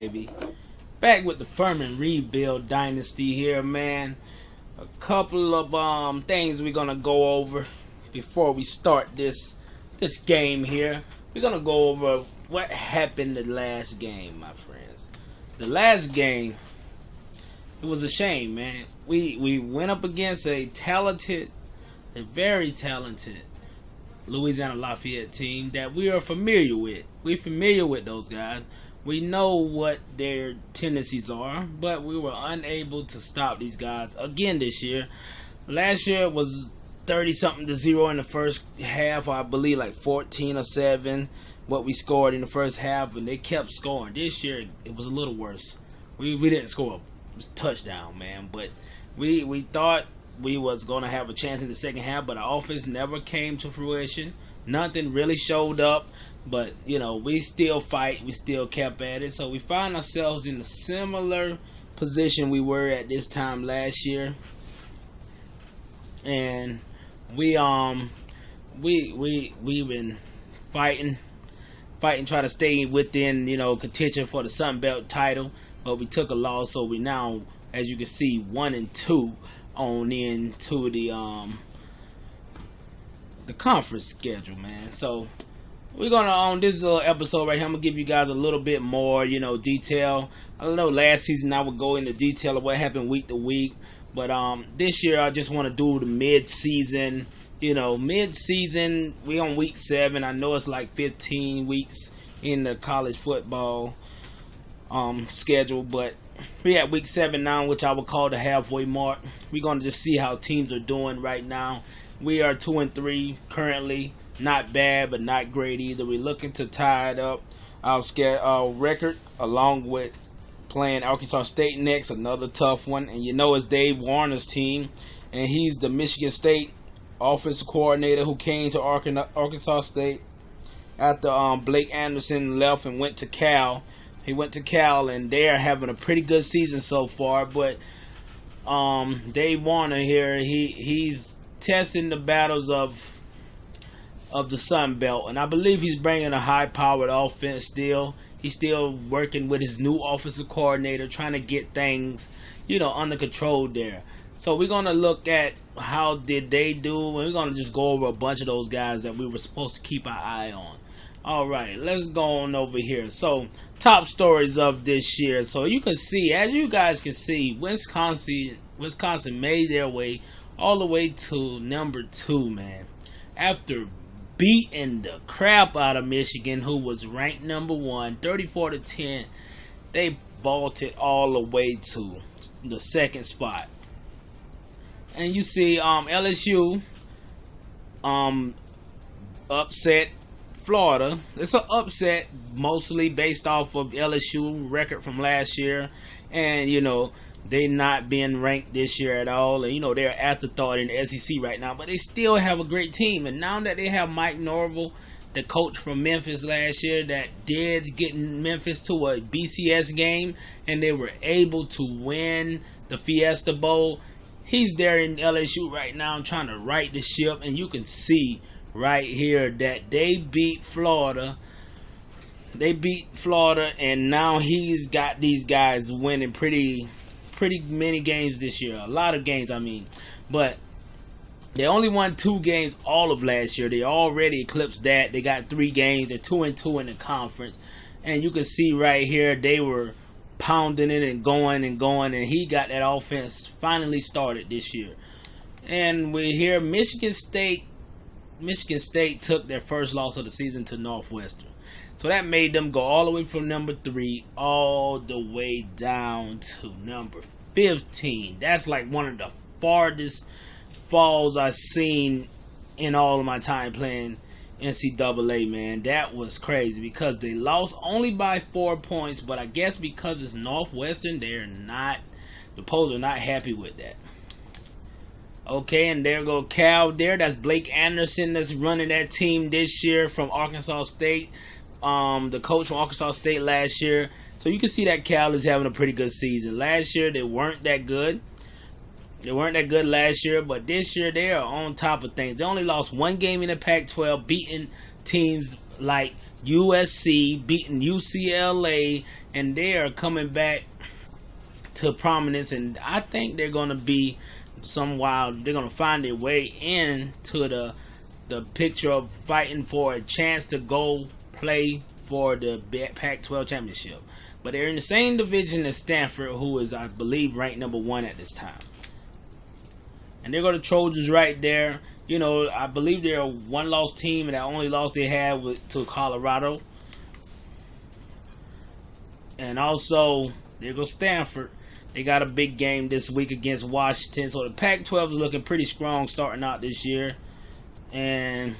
Baby. Back with the Furman rebuild dynasty here, man. A couple of things we're gonna go over before we start this game here. We're gonna go over what happened the last game, my friends. The last game, it was a shame, man. We went up against a very talented Louisiana Lafayette team that we are familiar with. We're familiar with those guys. We know what their tendencies are, but we were unable to stop these guys again this year. Last year it was 30-something to 0 in the first half, I believe like 14-7 what we scored in the first half, and they kept scoring. This year it was a little worse. We didn't score a touchdown, man, but we thought we was going to have a chance in the second half, but our offense never came to fruition. Nothing really showed up, but you know, we still fight, we still kept at it. So we find ourselves in a similar position we were at this time last year, and we've been fighting, trying to stay within, you know, contention for the Sun Belt title, but we took a loss. So we now, as you can see, 1-2 on into the conference schedule, man. So we're gonna, on this little episode right here, I'm gonna give you guys a little bit more, you know, detail. I don't know, last season I would go into detail of what happened week to week, but this year I just want to do the mid-season. You know, mid-season, we on week 7. I know it's like 15 weeks in the college football schedule, but we at week 7 now, which I would call the halfway mark. We're gonna just see how teams are doing right now. We are 2-3 currently. Not bad, but not great either. We're looking to tie it up our record, along with playing Arkansas State next, another tough one. And you know, it's Dave Warner's team, and he's the Michigan State offensive coordinator who came to Arkansas State after Blake Anderson left and went to Cal. He went to Cal, and they are having a pretty good season so far. But Dave Warner here, he's testing the battles of the Sun Belt, and I believe he's bringing a high-powered offense still. He's still working with his new offensive coordinator, trying to get things, you know, under control there. So we're going to look at how did they do, and we're going to just go over a bunch of those guys that we were supposed to keep our eye on. All right, let's go on over here. So, top stories of this year. So you can see, as you guys can see, Wisconsin made their way all the way to number 2, man. After beating the crap out of Michigan, who was ranked number 1, 34-10, they vaulted all the way to the 2nd spot. And you see, LSU upset Florida. It's an upset mostly based off of LSU record from last year, and you know, they not being ranked this year at all, and you know, they're afterthought in the SEC right now, but they still have a great team. And now that they have Mike Norvell, the coach from Memphis last year, that did get Memphis to a BCS game, and they were able to win the Fiesta Bowl. He's there in LSU right now trying to right the ship, and you can see right here that they beat Florida. And now he's got these guys winning pretty many games this year. A lot of games, I mean. But they only won 2 games all of last year. They already eclipsed that. They got 3 games. They're 2-2 in the conference. And you can see right here, they were pounding it and going. And he got that offense finally started this year. And we hear Michigan State took their first loss of the season to Northwestern. So that made them go all the way from number 3 all the way down to number 15. That's like one of the farthest falls I've seen in all of my time playing NCAA, man. That was crazy because they lost only by 4 points, but I guess because it's Northwestern, the Poles are not happy with that. Okay, and there go Cal there. That's Blake Anderson that's running that team this year from Arkansas State. The coach from Arkansas State last year. So you can see that Cal is having a pretty good season. Last year they weren't that good. Last year, but this year they are on top of things. They only lost 1 game in the Pac-12, beating teams like USC beating UCLA, and they are coming back to prominence. And I think they're going to be they're going to find their way into the picture of fighting for a chance to go play for the Pac-12 championship. But they're in the same division as Stanford, who is, I believe, ranked number 1 at this time. And they're going to Trojans right there. You know, I believe they're a one-loss team, and that only loss they had was to Colorado. And also, there goes Stanford. They got a big game this week against Washington. So the Pac-12 is looking pretty strong starting out this year. And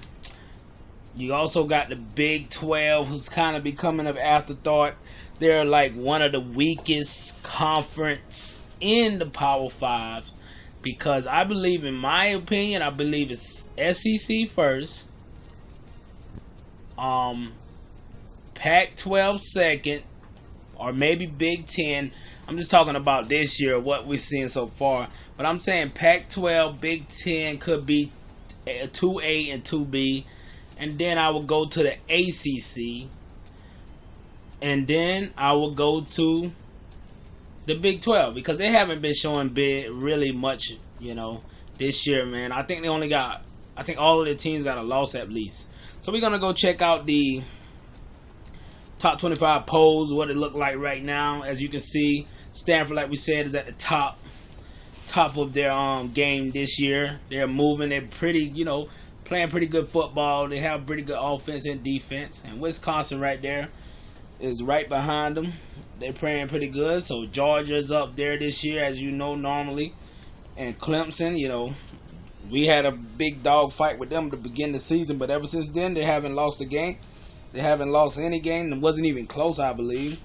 you also got the Big 12, who's kind of becoming an afterthought. They're like one of the weakest conference in the Power 5. Because I believe, in my opinion, I believe it's SEC first, Pac-12 second, or maybe Big 10. I'm just talking about this year, what we're seeing so far. But I'm saying Pac-12, Big 10 could be 2A and 2B. And then I will go to the ACC. And then I will go to the Big 12, because they haven't been showing really much, you know, this year, man. I think all of the teams got a loss at least. So we're going to go check out the top 25 polls, what it look like right now. As you can see, Stanford, like we said, is at the top of their game this year. They're moving. They're pretty, you know, playing pretty good football. They have pretty good offense and defense. And Wisconsin right there is right behind them. They're playing pretty good. So Georgia's up there this year, as you know, normally. And Clemson, you know, we had a big dog fight with them to begin the season, but ever since then, they haven't lost a game. They haven't lost any game. It wasn't even close, I believe.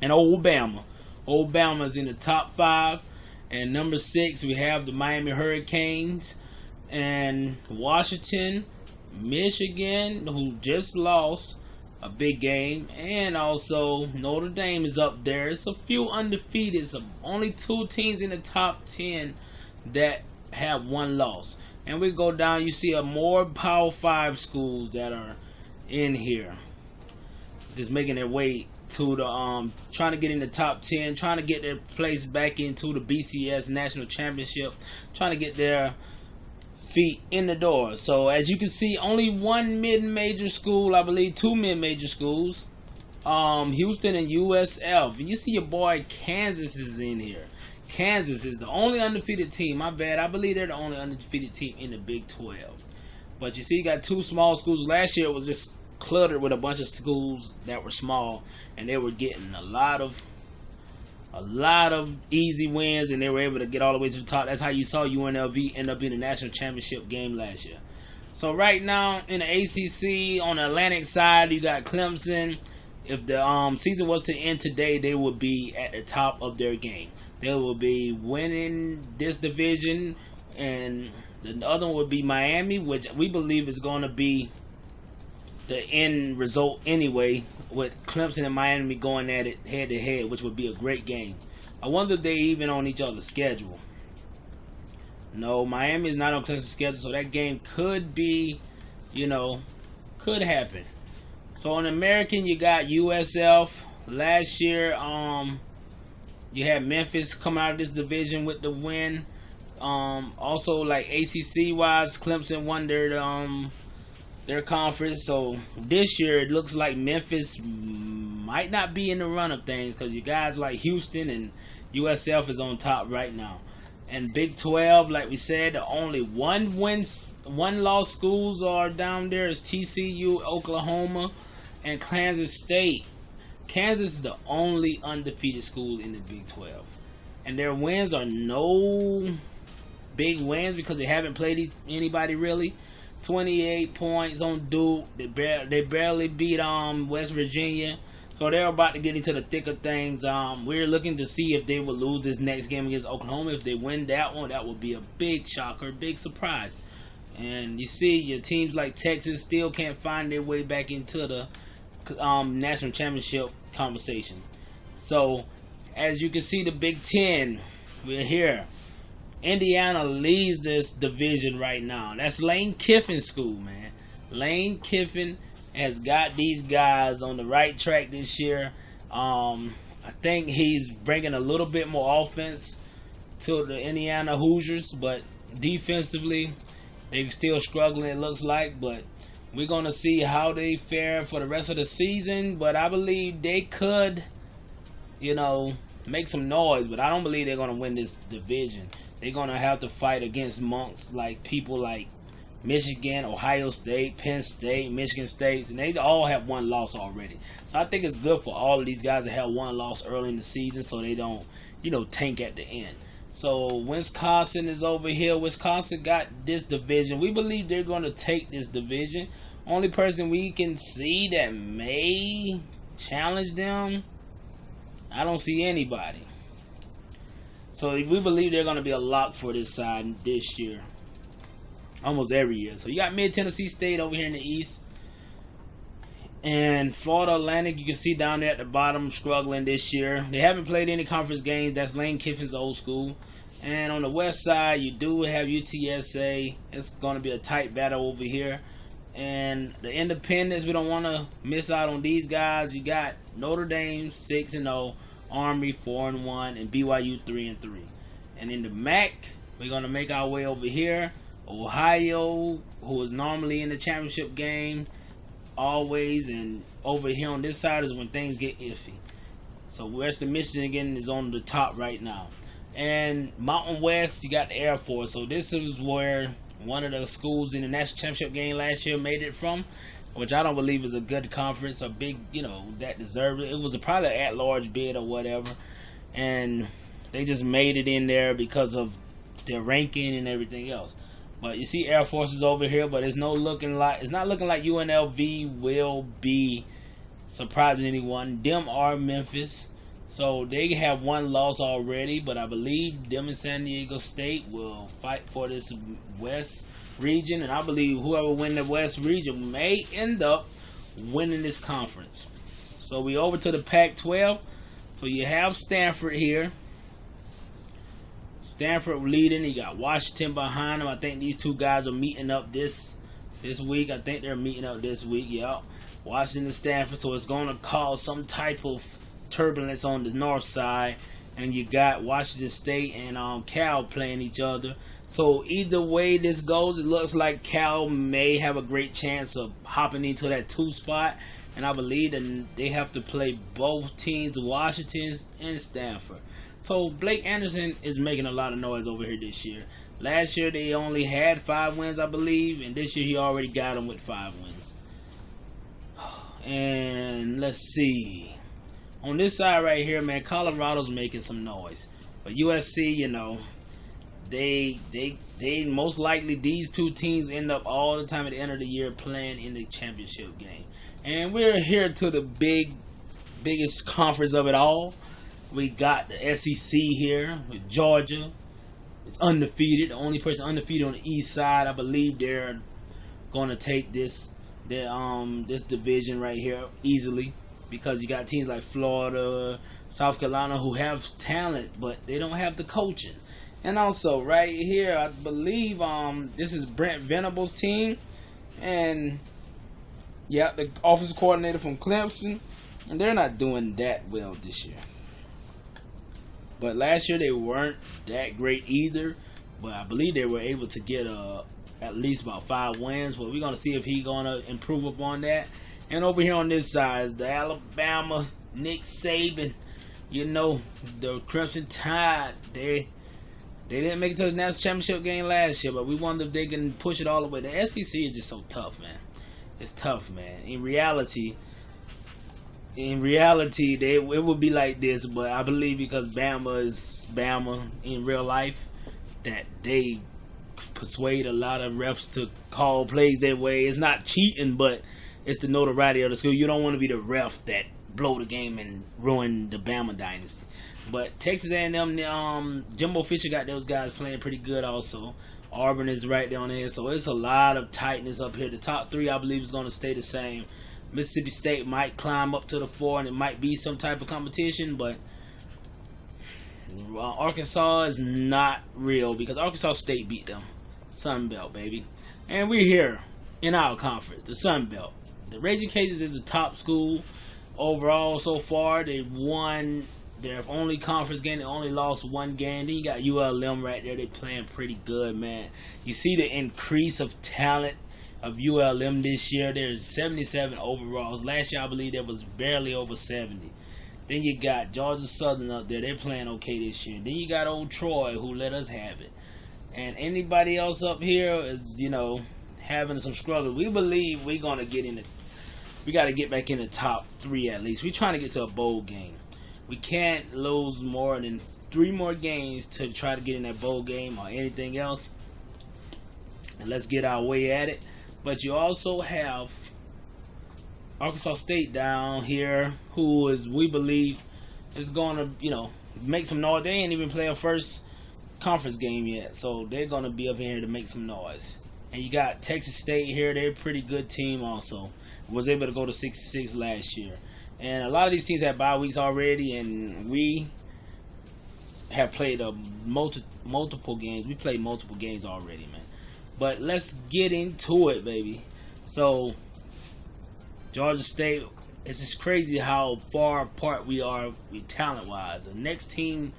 And Alabama's in the top 5. And number 6, we have the Miami Hurricanes. And Washington, Michigan, who just lost a big game, and also Notre Dame is up there. It's a few undefeated. It's only 2 teams in the top 10 that have 1 loss. And we go down, you see more Power 5 schools that are in here, just making their way to the trying to get in the top 10, trying to get their place back into the BCS National Championship, trying to get their feet in the door. So as you can see, only 1 mid-major school, I believe 2 mid-major schools, Houston and USF. And you see your boy Kansas is in here. Kansas is the only undefeated team. My bad, I believe they're the only undefeated team in the Big 12. But you see, you got 2 small schools. Last year it was just cluttered with a bunch of schools that were small, and they were getting a lot of easy wins, and they were able to get all the way to the top. That's how you saw UNLV end up in the national championship game last year. So right now in the ACC, on the Atlantic side, you got Clemson. If the season was to end today, they would be at the top of their game. They will be winning this division, and the other one would be Miami, which we believe is going to be the end result anyway, with Clemson and Miami going at it head to head, which would be a great game. I wonder if they even on each other's schedule. No, Miami is not on Clemson's schedule, so that game could be, you know, could happen. So in American, you got USF. Last year, you had Memphis come out of this division with the win. Also, like ACC wise, Clemson won their conference. So this year it looks like Memphis might not be in the run of things, because you guys like Houston and USF is on top right now. And Big 12, like we said, the only one loss schools are down there is TCU, Oklahoma, and Kansas State. Kansas is the only undefeated school in the Big 12, and their wins are no big wins because they haven't played anybody really. 28 points on Duke. They barely beat West Virginia. So they're about to get into the thick of things. We're looking to see if they will lose this next game against Oklahoma. If they win that one, that would be a big shocker, big surprise. And you see your teams like Texas still can't find their way back into the national championship conversation. So as you can see, the Big 10, we're here. Indiana leads this division right now. That's Lane Kiffin's school, man. Lane Kiffin has got these guys on the right track this year. I think he's bringing a little bit more offense to the Indiana Hoosiers, but defensively, they're still struggling, it looks like. But we're going to see how they fare for the rest of the season. But I believe they could, make some noise. But I don't believe they're going to win this division. They're going to have to fight against monks like people like Michigan, Ohio State, Penn State, Michigan State, and they all have one loss already. So I think it's good for all of these guys to have one loss early in the season so they don't, tank at the end. So Wisconsin is over here. Wisconsin got this division. We believe they're going to take this division. Only person we can see that may challenge them, I don't see anybody. So we believe they're going to be a lock for this side this year. Almost every year. So you got Mid-Tennessee State over here in the East. And Florida Atlantic, you can see down there at the bottom, struggling this year. They haven't played any conference games. That's Lane Kiffin's old school. And on the west side, you do have UTSA. It's going to be a tight battle over here. And the Independents, we don't want to miss out on these guys. You got Notre Dame 6-0, Army 4-1, and BYU 3-3. And in the MAC, we're going to make our way over here. Ohio, who is normally in the championship game, always, and over here on this side is when things get iffy. So Western Michigan again is on the top right now. And Mountain West, you got the Air Force. So this is where one of the schools in the national championship game last year made it from, which I don't believe is a good conference, a big, that deserved it. It was probably an at-large bid or whatever, and they just made it in there because of their ranking and everything else. But you see Air Force is over here, but it's not looking like UNLV will be surprising anyone. Them are Memphis. So they have one loss already, but I believe them and San Diego State will fight for this West region, and I believe whoever wins the West region may end up winning this conference. So we over to the Pac-12. So you have Stanford here. Stanford leading. You got Washington behind them. I think these two guys are meeting up this week. I think they're meeting up this week. Yeah, Washington and Stanford. So it's going to cause some type of turbulence on the north side. And you got Washington State and Cal playing each other. So either way this goes, it looks like Cal may have a great chance of hopping into that 2 spot. And I believe that they have to play both teams, Washington and Stanford. So Blake Anderson is making a lot of noise over here this year. Last year they only had 5 wins, I believe, and this year he already got them with 5 wins. And let's see. On this side right here, man, Colorado's making some noise. But USC, they most likely, these two teams end up all the time at the end of the year playing in the championship game. And we're here to the biggest conference of it all. We got the SEC here with Georgia. It's undefeated. The only person undefeated on the east side. I believe they're going to take this division right here easily, because you got teams like Florida, South Carolina who have talent, but they don't have the coaching. And also right here, I believe this is Brent Venables' team, and yeah, the offensive coordinator from Clemson, and they're not doing that well this year. But last year they weren't that great either. But I believe they were able to get at least about 5 wins. But we're going to see if he's going to improve upon that. And over here on this side is the Alabama, Nick Saban. The Crimson Tide. They didn't make it to the national championship game last year. But we wonder if they can push it all the way. The SEC is just so tough, man. It's tough, man. In reality, it would be like this, but I believe because Bama is Bama in real life, that they persuade a lot of refs to call plays their way. It's not cheating, but it's the notoriety of the school. You don't want to be the ref that blow the game and ruin the Bama dynasty. But Texas A&M, Jimbo Fisher got those guys playing pretty good also. Auburn is right down there, so it's a lot of tightness up here. The top 3, I believe, is going to stay the same. Mississippi State might climb up to the 4, and it might be some type of competition, but Arkansas is not real because Arkansas State beat them. Sun Belt, baby. And we're here in our conference, the Sun Belt. The Raging Cajuns is the top school overall so far. They've won their only conference game. They only lost one game. Then you got ULM right there. They playing pretty good, man. You see the increase of talent of ULM this year. There's 77 overalls. Last year, I believe there was barely over 70. Then you got Georgia Southern up there. They're playing okay this year. Then you got old Troy, who let us have it. And anybody else up here is, you know, having some struggles. We believe we're going to get in the... We got to get back in the top 3 at least. We're trying to get to a bowl game. We can't lose more than 3 more games to try to get in that bowl game or anything else. And let's get our way at it. But you also have Arkansas State down here, who is, we believe, is going to, you know, make some noise. They ain't even play a first conference game yet, so they're going to be up here to make some noise. And you got Texas State here. They're a pretty good team also. Was able to go to 6-6 last year. And a lot of these teams have bye weeks already, and we have played multiple games. We played multiple games already, man. But let's get into it, baby. So, Georgia State, it's just crazy how far apart we are talent-wise. The next team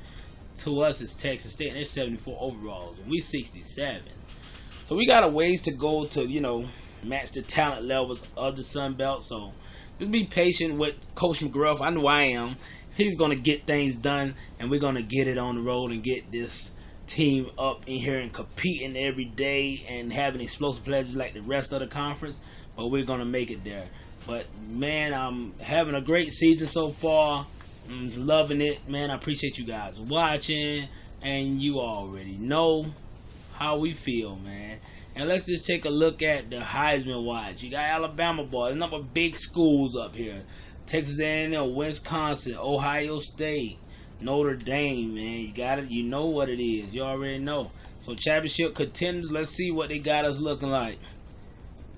to us is Texas State, and they're 74 overalls, and we're 67. So we got a ways to go to, you know, match the talent levels of the Sun Belt. So just be patient with Coach McGruff. I know I am. He's going to get things done, and we're going to get it on the road and get this team up in here and competing every day and having explosive players like the rest of the conference. But we're going to make it there. But, man, I'm having a great season so far. I'm loving it. Man, I appreciate you guys watching. And you already know how we feel, man. And let's just take a look at the Heisman watch. You got Alabama boys, a number of big schools up here. Texas A&M, Wisconsin, Ohio State, Notre Dame, man. You got it. You know what it is. You already know. So championship contenders, let's see what they got us looking like.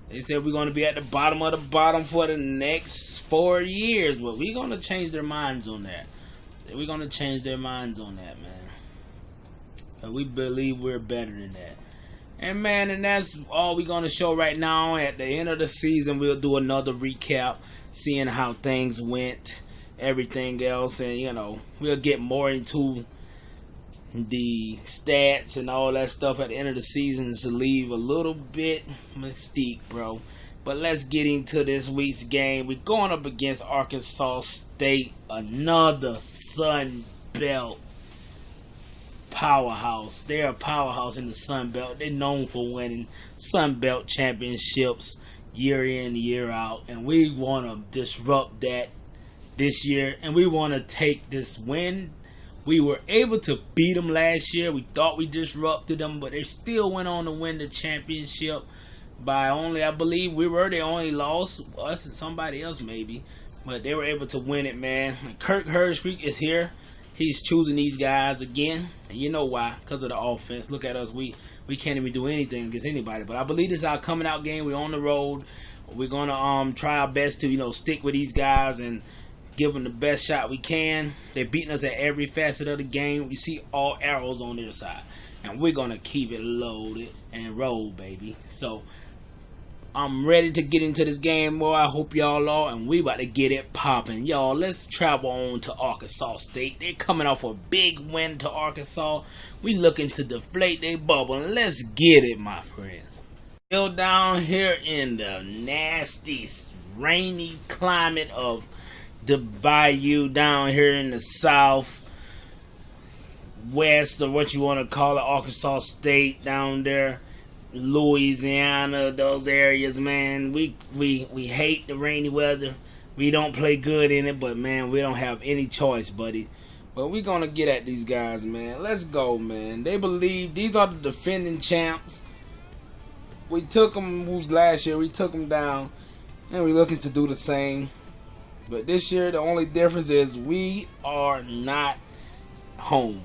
They said we're going to be at the bottom of the bottom for the next 4 years. But we're going to change their minds on that. We're going to change their minds on that, man. Because we believe we're better than that. And, man, and that's all we're going to show right now. At the end of the season, we'll do another recap, seeing how things went, everything else. And, you know, we'll get more into the stats and all that stuff at the end of the season to leave a little bit mystique, bro. But let's get into this week's game. We're going up against Arkansas State, another Sun Belt powerhouse. They're a powerhouse in the Sun Belt. They're known for winning Sun Belt championships year in, year out. And we want to disrupt that this year. And we want to take this win. We were able to beat them last year. We thought we disrupted them, but they still went on to win the championship by only, I believe, we were the only loss, us and somebody else maybe. But they were able to win it, man. And Kirk Herbstreit is here. He's choosing these guys again. And you know why? Because of the offense. Look at us. We can't even do anything against anybody. But I believe this is our coming out game. We're on the road. We're going to try our best to, you know, stick with these guys and give them the best shot we can. They're beating us at every facet of the game. We see all arrows on their side. And we're going to keep it loaded and roll, baby. So, I'm ready to get into this game, boy. I hope y'all are. And we about to get it popping. Y'all, let's travel on to Arkansas State. They're coming off a big win to Arkansas. We looking to deflate their bubble. And let's get it, my friends. Still down here in the nasty, rainy climate of the bayou down here in the south west, or what you want to call it, Arkansas State down there, Louisiana, those areas, man. We hate the rainy weather. We don't play good in it, but man, we don't have any choice, buddy. But we're gonna get at these guys, man. Let's go, man. They believe these are the defending champs. We took them last year. We took them down, and we're looking to do the same. But this year, the only difference is we are not home.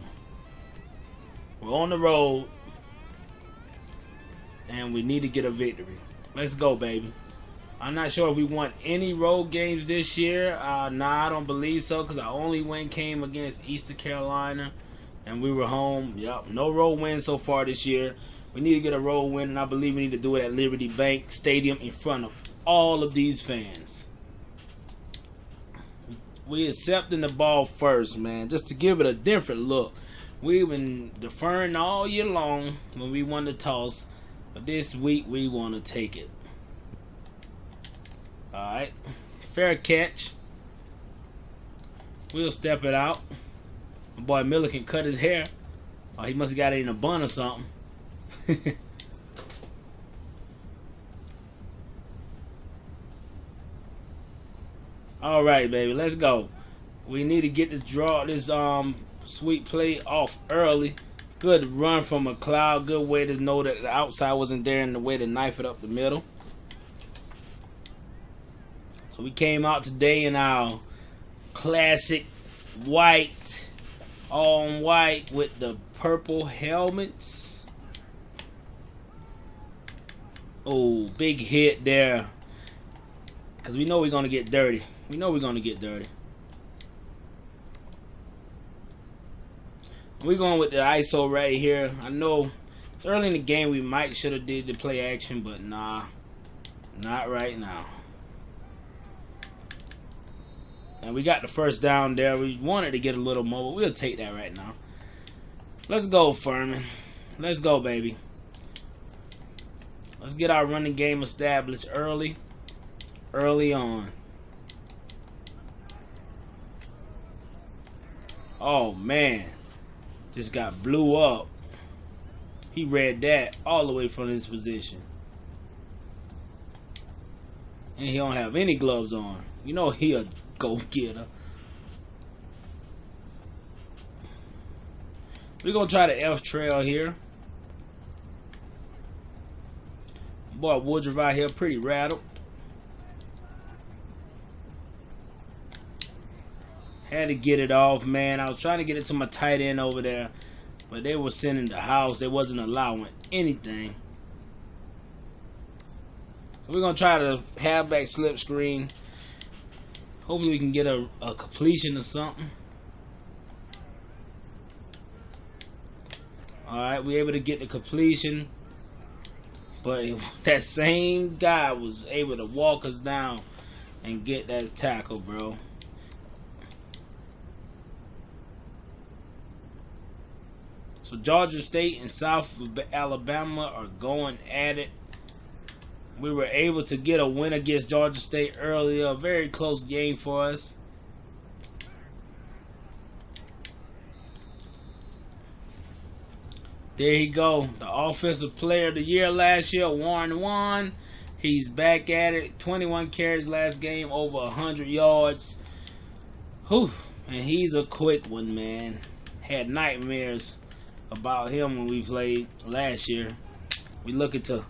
We're on the road, and we need to get a victory. Let's go, baby. I'm not sure if we won any road games this year. Nah, I don't believe so, because our only win came against Eastern Carolina, and we were home. Yep, no road wins so far this year. We need to get a road win, and I believe we need to do it at Liberty Bank Stadium in front of all of these fans. We accepting the ball first, man, just to give it a different look. We've been deferring all year long when we won the toss, but this week we want to take it. Alright, fair catch. We'll step it out. My boy Miller can cut his hair. Oh, he must have got it in a bun or something. Alright, baby, let's go. We need to get this sweet play off early. Good run from McLeod. Good way to know that the outside wasn't there and the way to knife it up the middle. So we came out today in our classic white, all on white with the purple helmets. Oh, big hit there. Because we know we're going to get dirty. We know we're going to get dirty. We're going with the ISO right here. I know it's early in the game. We might should have did the play action, but nah, not right now. And we got the first down there. We wanted to get a little more, but we'll take that right now. Let's go, Furman. Let's go, baby. Let's get our running game established early on. Oh, man. Just got blew up. He read that all the way from his position. And he don't have any gloves on. You know he a go-getter. We're going to try the F trail here. Boy, Woodruff out here pretty rattled. Had to get it off, man. I was trying to get it to my tight end over there, but they were sending the house. They wasn't allowing anything. So we're going to try to halfback slip screen. Hopefully we can get a completion or something. Alright, we able to get the completion. But that same guy was able to walk us down and get that tackle, bro. So Georgia State and South Alabama are going at it. We were able to get a win against Georgia State earlier. A very close game for us. There you go. The offensive player of the year last year, Warren Wan. He's back at it. 21 carries last game, over 100 yards. Whew. And he's a quick one, man. Had nightmares about him when we played last year. We looking to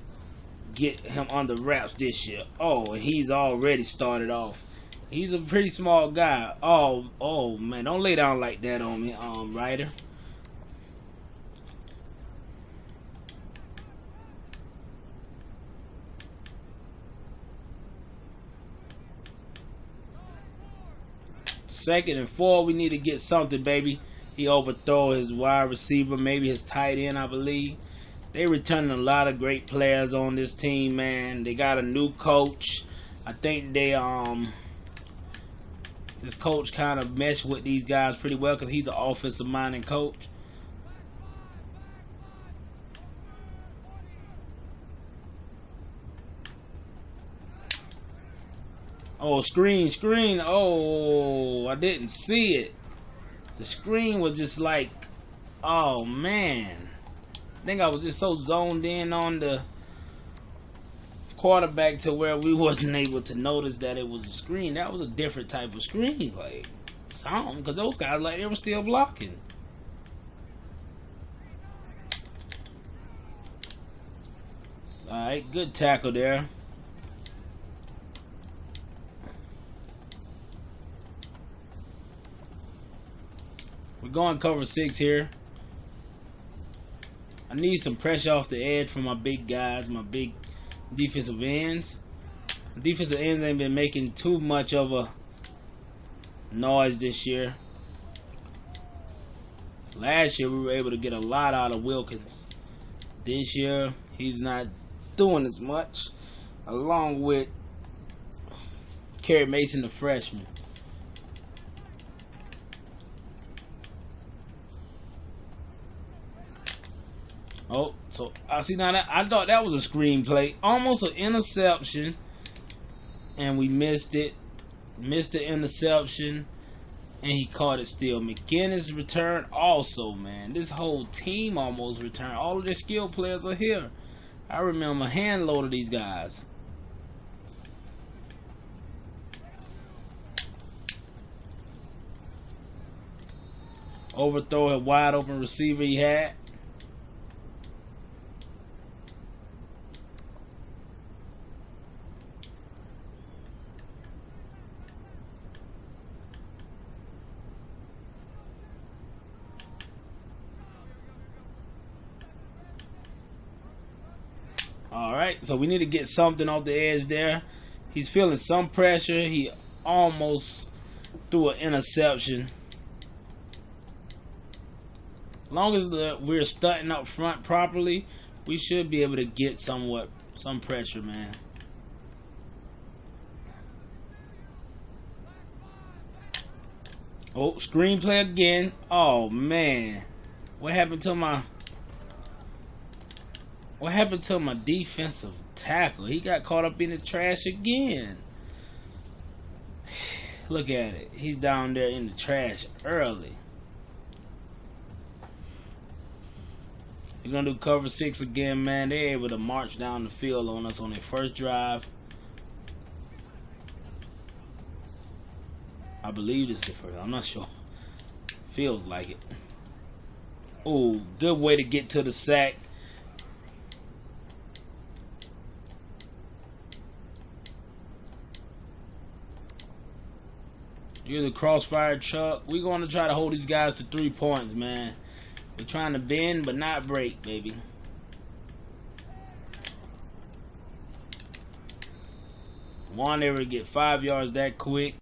get him under wraps this year. Oh, and he's already started off. He's a pretty small guy. Oh man, don't lay down like that on me, Ryder. Second and 4, we need to get something, baby. He overthrow his wide receiver, maybe his tight end, I believe. They returning a lot of great players on this team, man. They got a new coach. I think they this coach kind of meshed with these guys pretty well because he's an offensive minded coach. Oh, screen. Oh, I didn't see it. The screen was just like, oh man. I think I was just so zoned in on the quarterback to where we wasn't able to notice that it was a screen. That was a different type of screen, like something, because those guys, like, they were still blocking. Alright, good tackle there. We're going cover 6 here. I need some pressure off the edge from my big guys, my big defensive ends. Defensive ends ain't been making too much of a noise this year. Last year we were able to get a lot out of Wilkins. This year he's not doing as much, along with Kerry Mason, the freshman. Oh, so I see now that I thought that was a screenplay, almost an interception, and we missed it. Missed the interception, and he caught it still. McGinnis returned also, man. This whole team almost returned. All of their skill players are here. I remember hand loaded these guys. Overthrow a wide open receiver he had. Alright, so we need to get something off the edge there. He's feeling some pressure. He almost threw an interception. As long as we're stunting up front properly, we should be able to get some pressure, man. Oh, screenplay again. Oh man, what happened to my defensive tackle? He got caught up in the trash again. Look at it. He's down there in the trash early. You're gonna do cover 6 again, man. They're able to march down the field on us on their first drive. I believe this is the first. I'm not sure. Feels like it. Oh, good way to get to the sack. You're the crossfire Chuck. We're going to try to hold these guys to 3 points, man. We're trying to bend but not break, baby. Want ever get 5 yards that quick.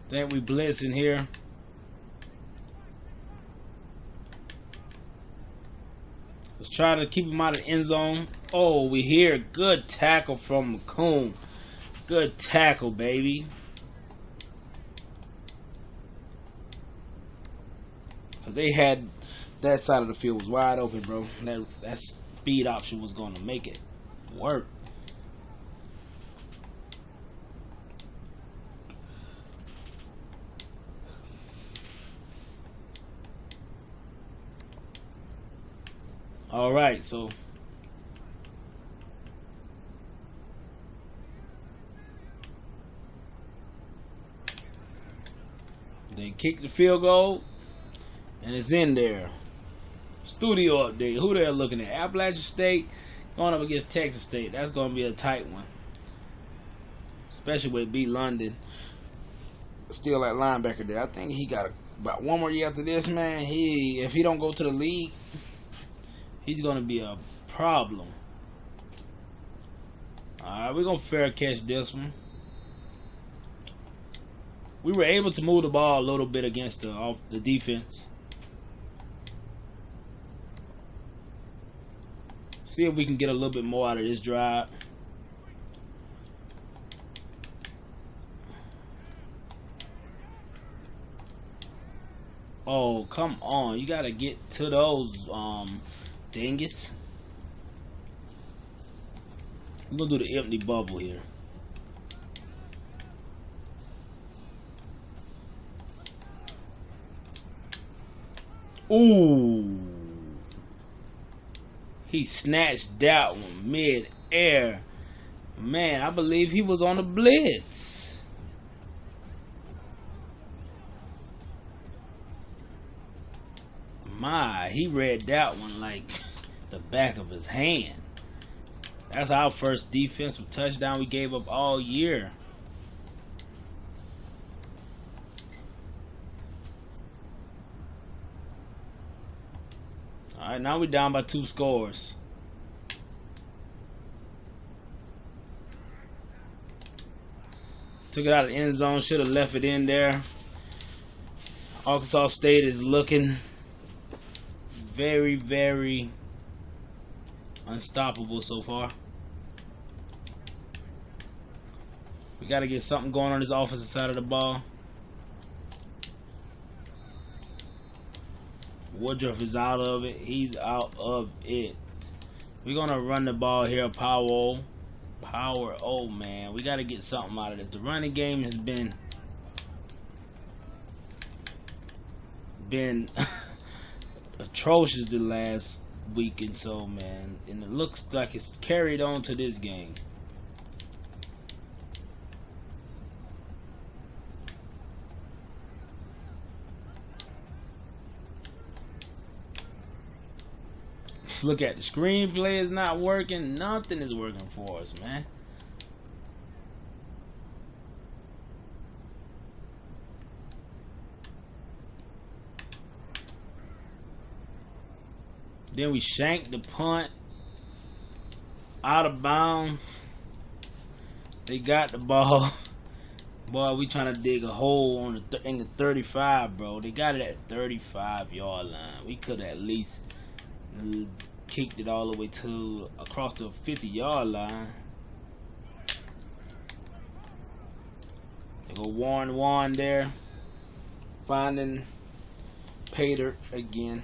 Think we blitzing here. Let's try to keep him out of the end zone. Oh, we hear good tackle from McCoon. Good tackle, baby. Cause they had that side of the field was wide open, bro. That speed option was gonna make it work. All right, so they kick the field goal, and it's in there. Studio update. Who they're looking at? Appalachian State going up against Texas State. That's going to be a tight one, especially with B. London still at linebacker there. I think he got about 1 more year after this, man. If he don't go to the league, he's going to be a problem. Alright, we're going to fair catch this one. We were able to move the ball a little bit against the defense. See if we can get a little bit more out of this drive. Oh, come on. You got to get to those dingus. I'm going to do the empty bubble here. Ooh. He snatched that one mid-air. Man, I believe he was on the blitz. My, he read that one like the back of his hand. That's our first defensive touchdown we gave up all year. Alright, now we're down by 2 scores. Took it out of the end zone. Should have left it in there. Arkansas State is looking very, very unstoppable so far. We got to get something going on this offensive side of the ball. Woodruff is out of it. He's out of it. We're going to run the ball here. Power O, man. We got to get something out of this. The running game has been atrocious the last week and so, man. And it looks like it's carried on to this game. Look at the screenplay is not working. Nothing is working for us, man. Then we shank the punt out of bounds. They got the ball. Boy, we trying to dig a hole on in the 35, bro. They got it at 35-yard line. We could at least kicked it all the way to across the 50-yard line. They go Warren there, finding Pater again.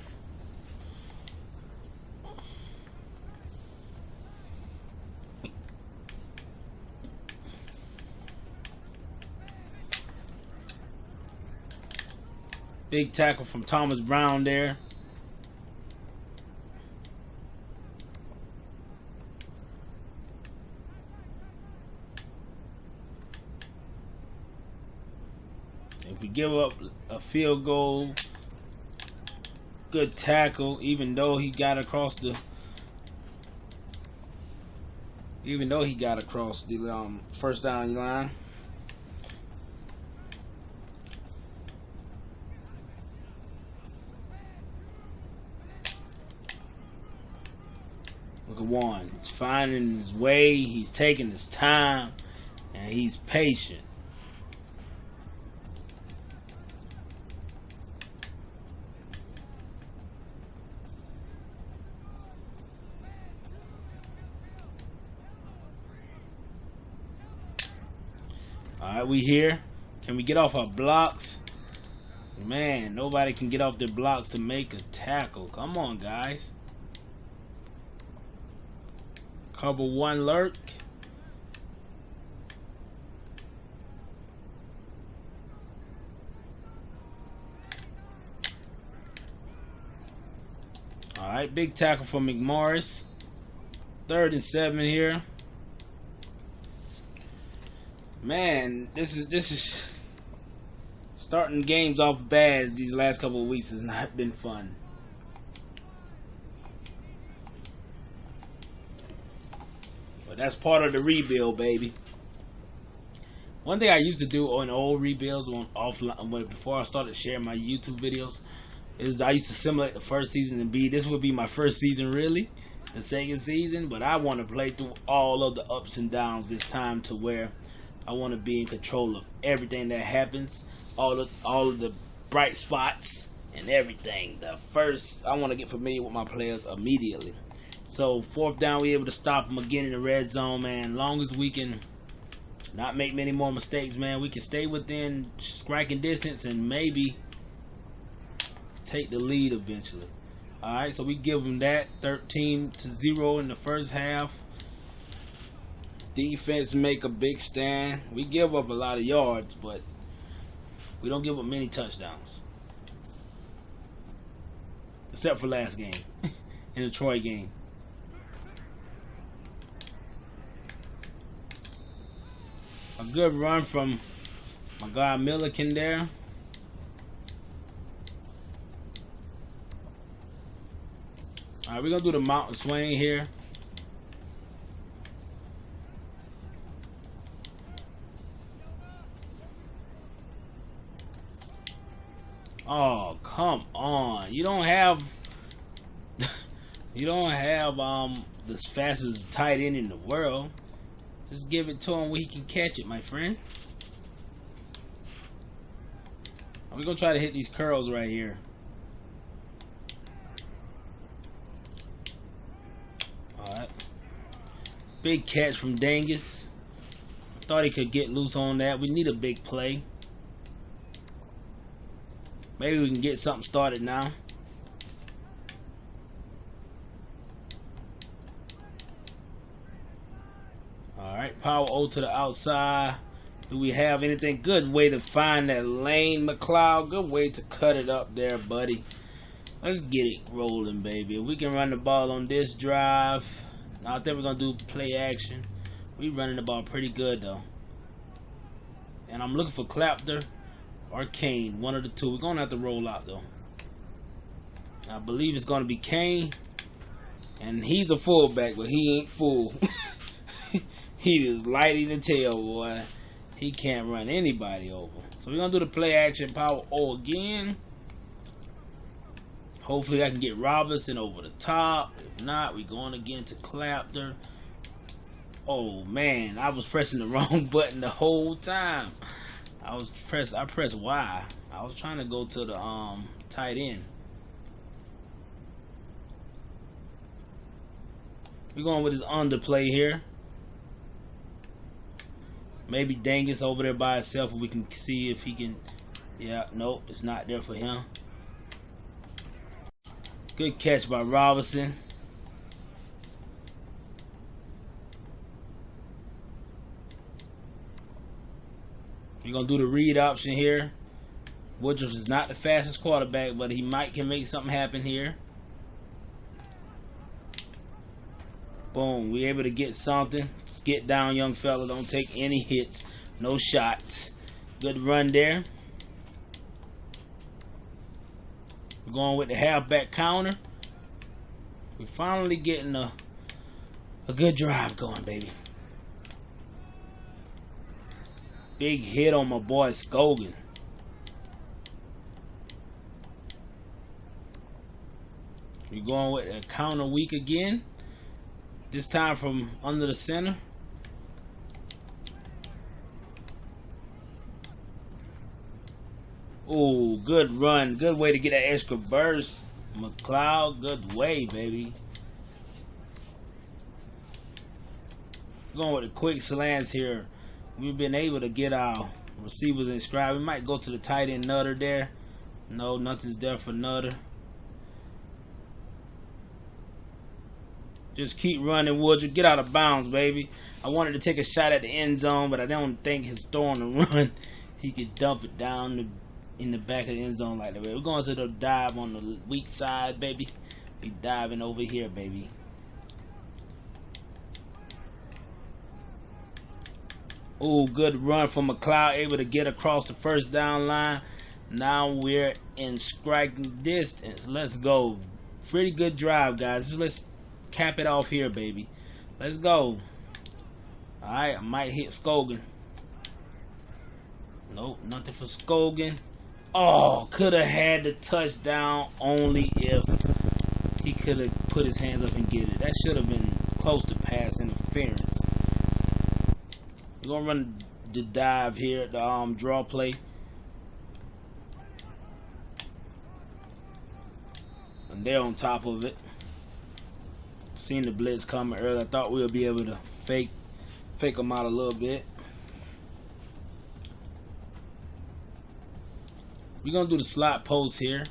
Big tackle from Thomas Brown there. If we give up a field goal, good tackle, even though he got across the first down line. Look at Warren. He's finding his way. He's taking his time, and he's patient. Alright, we here. Can we get off our blocks? Man, nobody can get off their blocks to make a tackle. Come on, guys. Cover one lurk. Alright, big tackle from McMorris. 3rd and 7 here. Man, this is starting games off bad. These last couple of weeks has not been fun. But that's part of the rebuild, baby. One thing I used to do on old rebuilds before I started sharing my YouTube videos is I used to simulate the first season and this would be my first season really, the second season, but I want to play through all of the ups and downs this time to where I want to be in control of everything that happens, all of the bright spots and everything. I want to get familiar with my players immediately. So 4th down, we're able to stop them again in the red zone, man. Long as we can not make many more mistakes, man, we can stay within striking distance and maybe take the lead eventually. All right, so we give them that 13-0 in the first half. Defense make a big stand. We give up a lot of yards, but we don't give up many touchdowns. Except for last game, in the Troy game. A good run from my guy Milliken there. Alright, we're going to do the mountain swing here. Oh, come on. You don't have the fastest tight end in the world. Just give it to him where he can catch it, my friend. We're going to try to hit these curls right here. Alright. Big catch from Dangus. Thought he could get loose on that. We need a big play. Maybe we can get something started now. Alright, power O to the outside. Do we have anything? Good way to find that lane, McLeod. Good way to cut it up there, buddy. Let's get it rolling, baby. If we can run the ball on this drive. Now, I think we're going to do play action. We running the ball pretty good, though. And I'm looking for Clapter or Kane. One of the two. We're going to have to roll out, though. I believe it's going to be Kane. And he's a fullback, but he ain't full. He is lighting the tail, boy. He can't run anybody over. So we're going to do the play action power O again. Hopefully I can get Robinson over the top. If not, we're going again to Clapter. Oh man, I was pressing the wrong button the whole time. I pressed Y. I was trying to go to the tight end. We're going with his underplay here. Maybe Dangus over there by himself, and we can see if he can. Yeah, nope, it's not there for him. Good catch by Robinson. We're gonna do the read option here. Woodruff is not the fastest quarterback, but he can make something happen here. Boom, we able to get something. Just get down, young fella. Don't take any hits. No shots. Good run there. We're going with the halfback counter. We're finally getting a good drive going, baby. Big hit on my boy Scogan. We're going with a counter weak again. This time from under the center. Oh, good run. Good way to get that extra burst. McLeod, good way, baby. Going with the quick slants here. We've been able to get our receivers in stride. We might go to the tight end Nutter there. No, nothing's there for Nutter. Just keep running, Woodruff. Get out of bounds, baby. I wanted to take a shot at the end zone, but I don't think his throwing the run, he could dump it down in the back of the end zone like that. We're going to the dive on the weak side, baby. Be diving over here, baby. Oh, good run from McLeod, able to get across the first down line. Now we're in striking distance. Let's go. Pretty good drive, guys. Let's cap it off here, baby. Let's go. Alright, I might hit Scogan. Nope, nothing for Scogan. Oh, could have had the touchdown only if he could have put his hands up and get it. That should have been close to pass interference. We're gonna run the dive here, the draw play. And they're on top of it. Seen the blitz coming earlier. I thought we would be able to fake them out a little bit. We're gonna do the slot post here.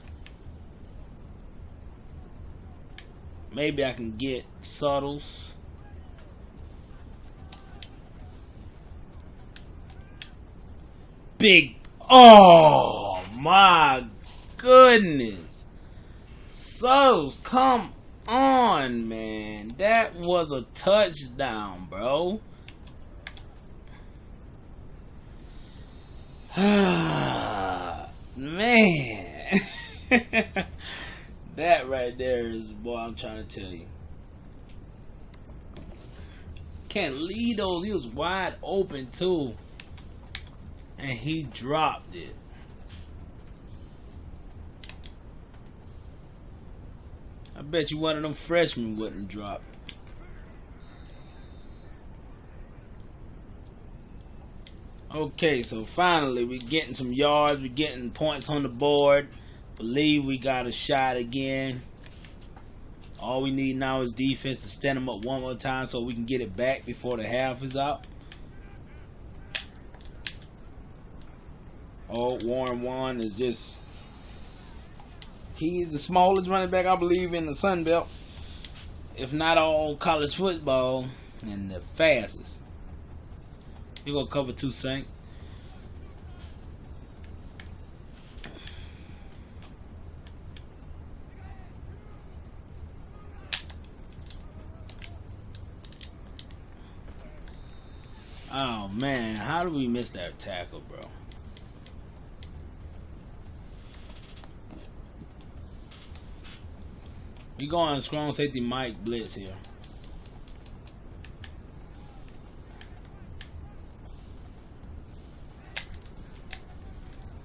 Maybe I can get Suttles. Big. Oh my goodness. Suttles, come on, man. That was a touchdown, bro. Man. That right there is, boy, I'm trying to tell you. Can't lead those. He was wide open too. And he dropped it. I bet you one of them freshmen wouldn't drop it. Okay, so finally we're getting some yards. We're getting points on the board. Believe we got a shot again. All we need now is defense to stand them up one more time so we can get it back before the half is out. Oh, Warren is just... He's the smallest running back, I believe, in the Sun Belt. If not all college football, and the fastest. You're going to cover 2 Saint. Oh, man. How did we miss that tackle, bro? We going strong safety Mike blitz here.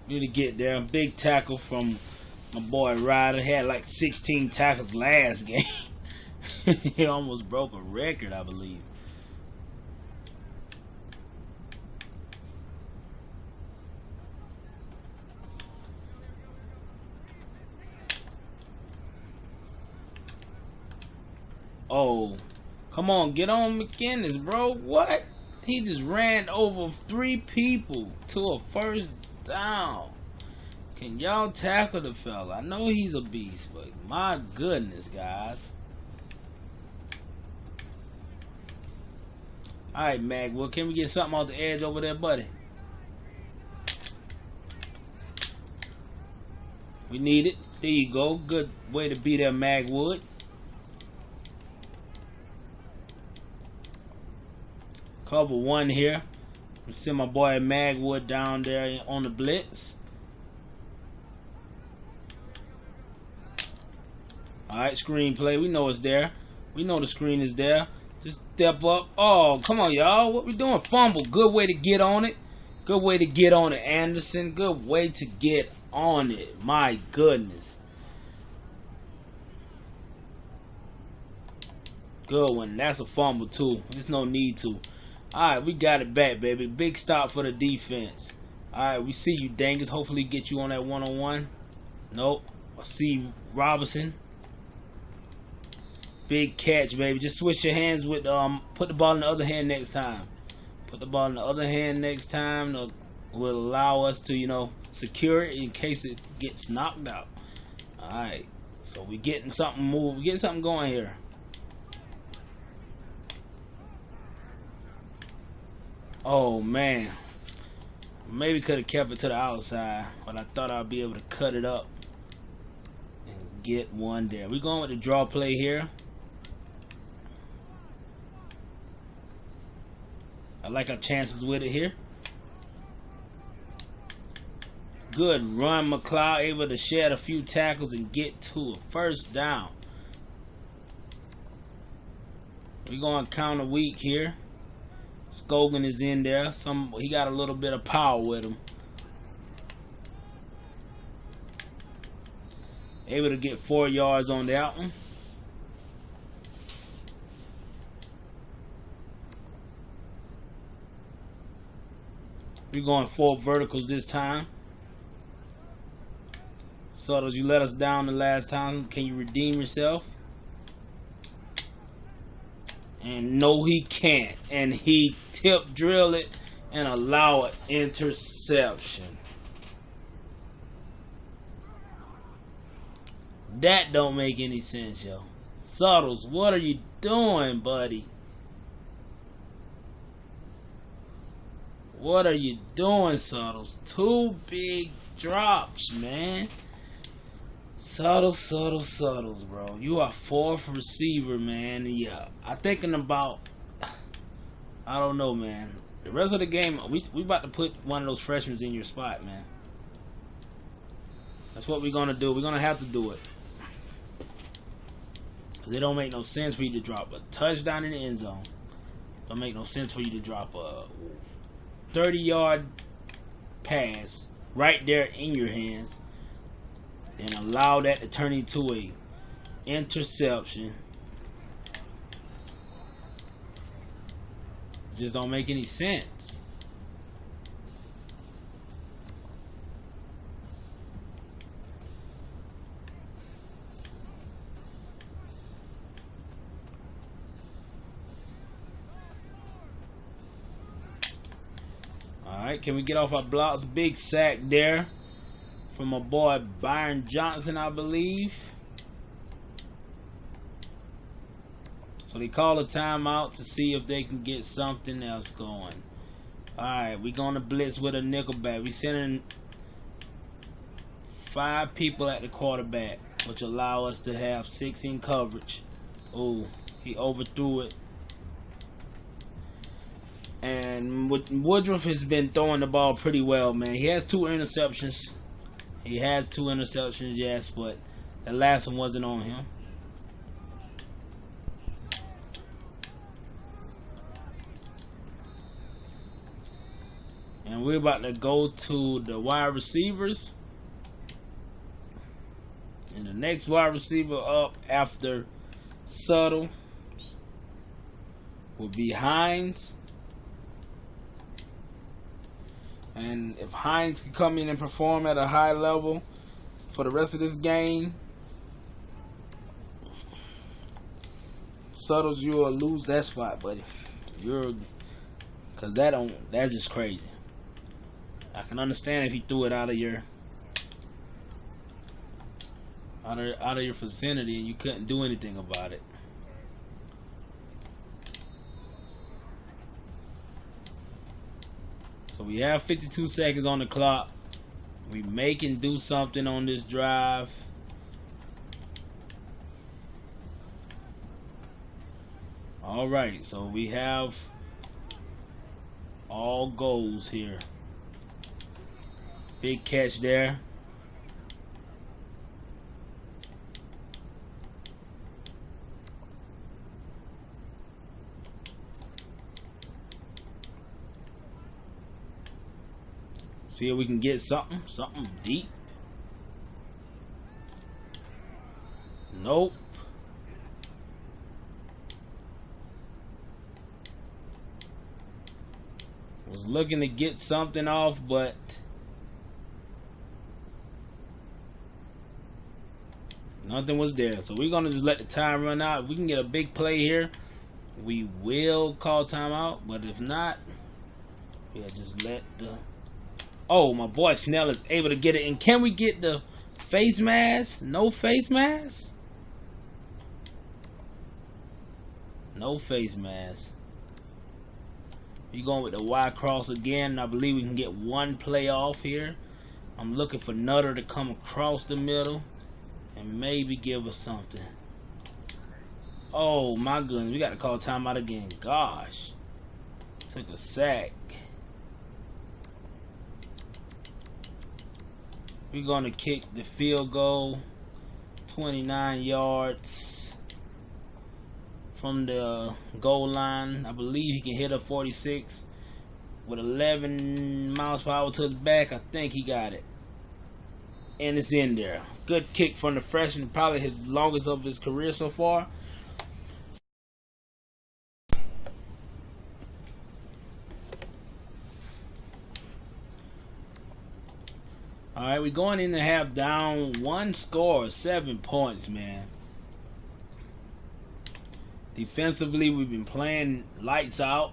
Need to get there. Big tackle from my boy Ryder. Had like 16 tackles last game. He almost broke a record, I believe. Oh, come on, get on McInnes, bro. What? He just ran over 3 people to a first down. Can y'all tackle the fella? I know he's a beast, but my goodness, guys. Alright, Magwood, can we get something off the edge over there, buddy? We need it. There you go. Good way to be there, Magwood. Cover 1 here. We send my boy Magwood down there on the blitz. Alright, screen play. We know it's there. We know the screen is there. Just step up. Oh, come on, y'all. What we doing? Fumble. Good way to get on it. Good way to get on it, Anderson. Good way to get on it. My goodness. Good one. That's a fumble, too. There's no need to. Alright, we got it back, baby. Big stop for the defense. Alright, we see you, Dangus. Hopefully get you on that one-on-one. Nope. I see Robinson. Big catch, baby. Just switch your hands with, put the ball in the other hand next time. Put the ball in the other hand next time. Will allow us to, you know, secure it in case it gets knocked out. Alright. So we getting something moved. We're getting something going here. Oh man, maybe could have kept it to the outside, but I thought I'd be able to cut it up and get one there. We're going with the draw play here. I like our chances with it here. Good run, McLeod, able to shed a few tackles and get to a first down. We're going counter weak here. Scogan is in there. He got a little bit of power with him. Able to get 4 yards on that one. We're going 4 verticals this time. Suttles, you let us down the last time. Can you redeem yourself? And no, he can't. And he tip drill it and allow an interception. That don't make any sense, yo. Suttles, what are you doing, buddy? What are you doing, Suttles? 2 big drops, man. Suttles, bro. You are 4th receiver, man. Yeah, I'm thinking about, I don't know, man. The rest of the game, we about to put one of those freshmen in your spot, man. That's what we're gonna do. We're gonna have to do it. Cause it don't make no sense for you to drop a touchdown in the end zone. Don't make no sense for you to drop a 30-yard pass right there in your hands. And allow that to turn into a interception. Just don't make any sense. Alright, can we get off our blocks? Big sack there from my boy Byron Johnson, I believe. So they call a timeout to see if they can get something else going. Alright, we're going to blitz with a nickelback. We're sending 5 people at the quarterback, which allow us to have 6 in coverage. Oh, he overthrew it. And Woodruff has been throwing the ball pretty well, man. He has 2 interceptions. Yes, but the last one wasn't on him. And we're about to go to the wide receivers. And the next wide receiver up after Subtle will be Hines. And if Hines can come in and perform at a high level for the rest of this game, Suttles, you will lose that spot, buddy. Cause that's just crazy. I can understand if he threw it out of your vicinity and you couldn't do anything about it. So we have 52 seconds on the clock. We may can do something on this drive. Alright, so we have all goals here. Big catch there. See if we can get something deep. Nope. Was looking to get something off, but nothing was there. So we're gonna just let the time run out. If we can get a big play here, we will call timeout. But if not, yeah, just let the. Oh, my boy Snell is able to get it. And can we get the face mask? No face mask? No face mask. You're going with the Y cross again. I believe we can get one play off here. I'm looking for Nutter to come across the middle and maybe give us something. Oh my goodness, we got to call timeout again. Gosh. Took a sack. We're going to kick the field goal, 29 yards from the goal line. I believe he can hit a 46 with 11 miles per hour to the back. I think he got it. And it's in there. Good kick from the freshman, probably his longest of his career so far. Alright, we're going in to have down one score, 7 points, man. Defensively, we've been playing lights out.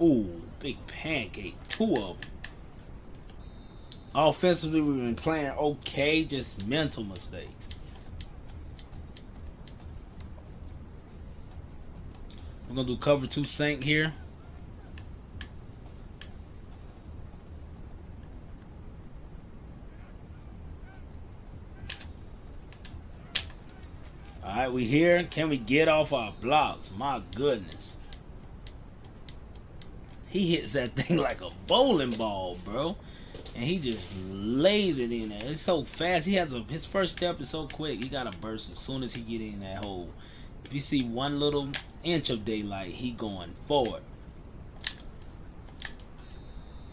Ooh, big pancake, 2 of them. Offensively, we've been playing okay, just mental mistakes. We're going to do cover 2 sink here. Alright, we here. Can we get off our blocks? My goodness. He hits that thing like a bowling ball, bro. And he just lays it in there. It's so fast. He has his first step is so quick. He got to burst as soon as he get in that hole. If you see one little inch of daylight, he going forward.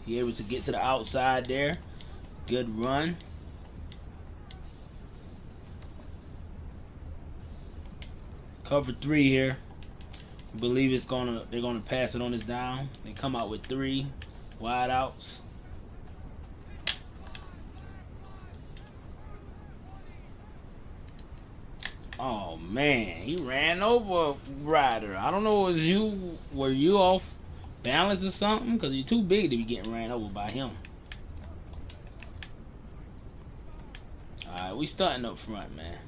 He able to get to the outside there. Good run. Cover 3 here. I believe they're gonna pass it on us down. They come out with 3 wide outs. Oh man, he ran over Ryder. I don't know, were you off balance or something? Because you're too big to be getting ran over by him. Alright, we starting up front, man.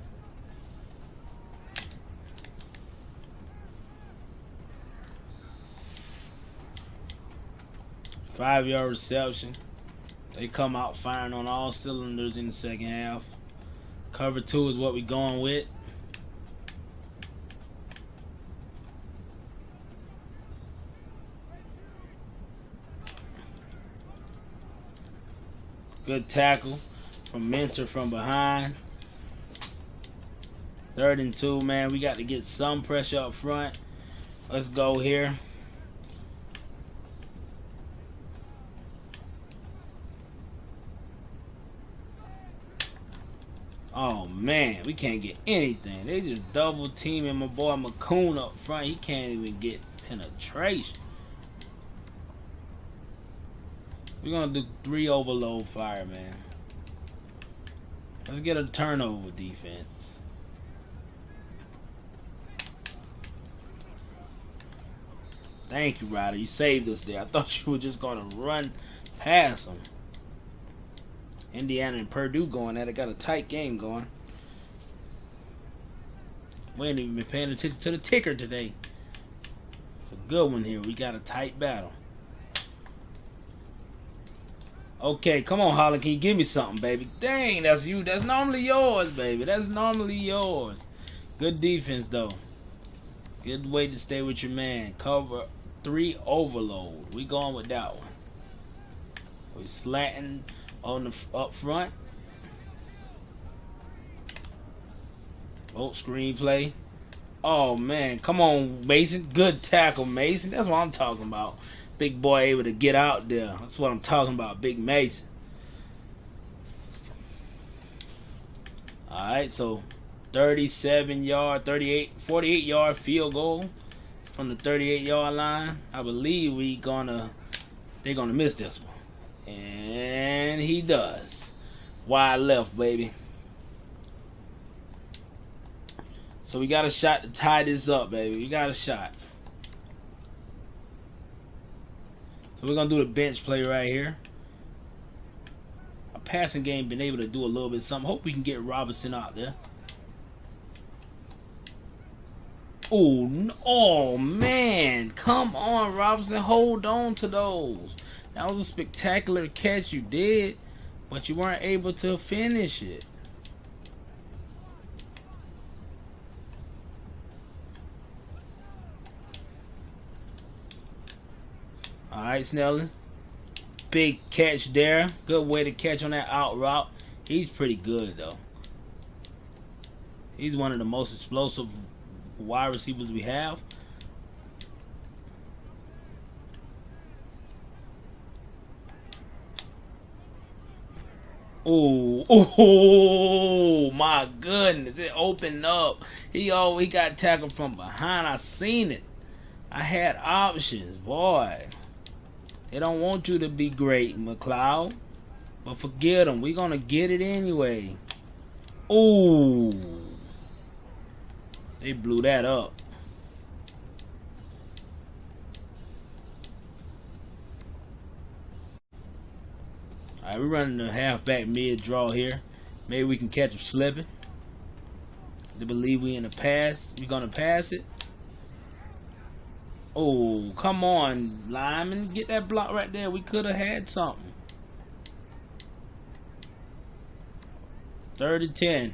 Five-yard reception. They come out firing on all cylinders in the second half. Cover 2 is what we're going with. Good tackle from Mentor from behind. 3rd and 2, man. We got to get some pressure up front. Let's go here. Oh man, we can't get anything. They just double teaming my boy McCoon up front. He can't even get penetration. We're gonna do 3 overload fire, man. Let's get a turnover defense. Thank you, Ryder. You saved us there. I thought you were just gonna run past them. Indiana and Purdue going at it. Got a tight game going. We ain't even been paying attention to the ticker today. It's a good one here. We got a tight battle. Okay, come on, Holland. Can you give me something, baby? Dang, that's you. That's normally yours, baby. That's normally yours. Good defense, though. Good way to stay with your man. Cover 3 overload. We going with that one. We slanting on the up front. Oh, screenplay. Oh man, come on, Mason. Good tackle, Mason. That's what I'm talking about. Big boy able to get out there. That's what I'm talking about, Big Mason. Alright, so 37-yard, 48-yard field goal from the 38-yard line. I believe they're gonna miss this one. And he does. Wide left, baby. So we got a shot to tie this up, baby. We got a shot. So we're going to do the bench play right here. Our passing game been able to do a little bit something. Hope we can get Robinson out there. Oh, man. Come on, Robinson. Hold on to those. That was a spectacular catch you did, but you weren't able to finish it. Alright, Snelling. Big catch there. Good way to catch on that out route. He's pretty good, though. He's one of the most explosive wide receivers we have. Oh my goodness, it opened up. He got tackled from behind. I seen it. I had options, boy. They don't want you to be great, McLeod. But forget them. We're gonna get it anyway. Oh, they blew that up. Alright, we're running the halfback mid draw here. Maybe we can catch him slipping. They believe we in the pass. We're gonna pass it. Oh, come on, lineman. Get that block right there. We could have had something. 3rd and 10.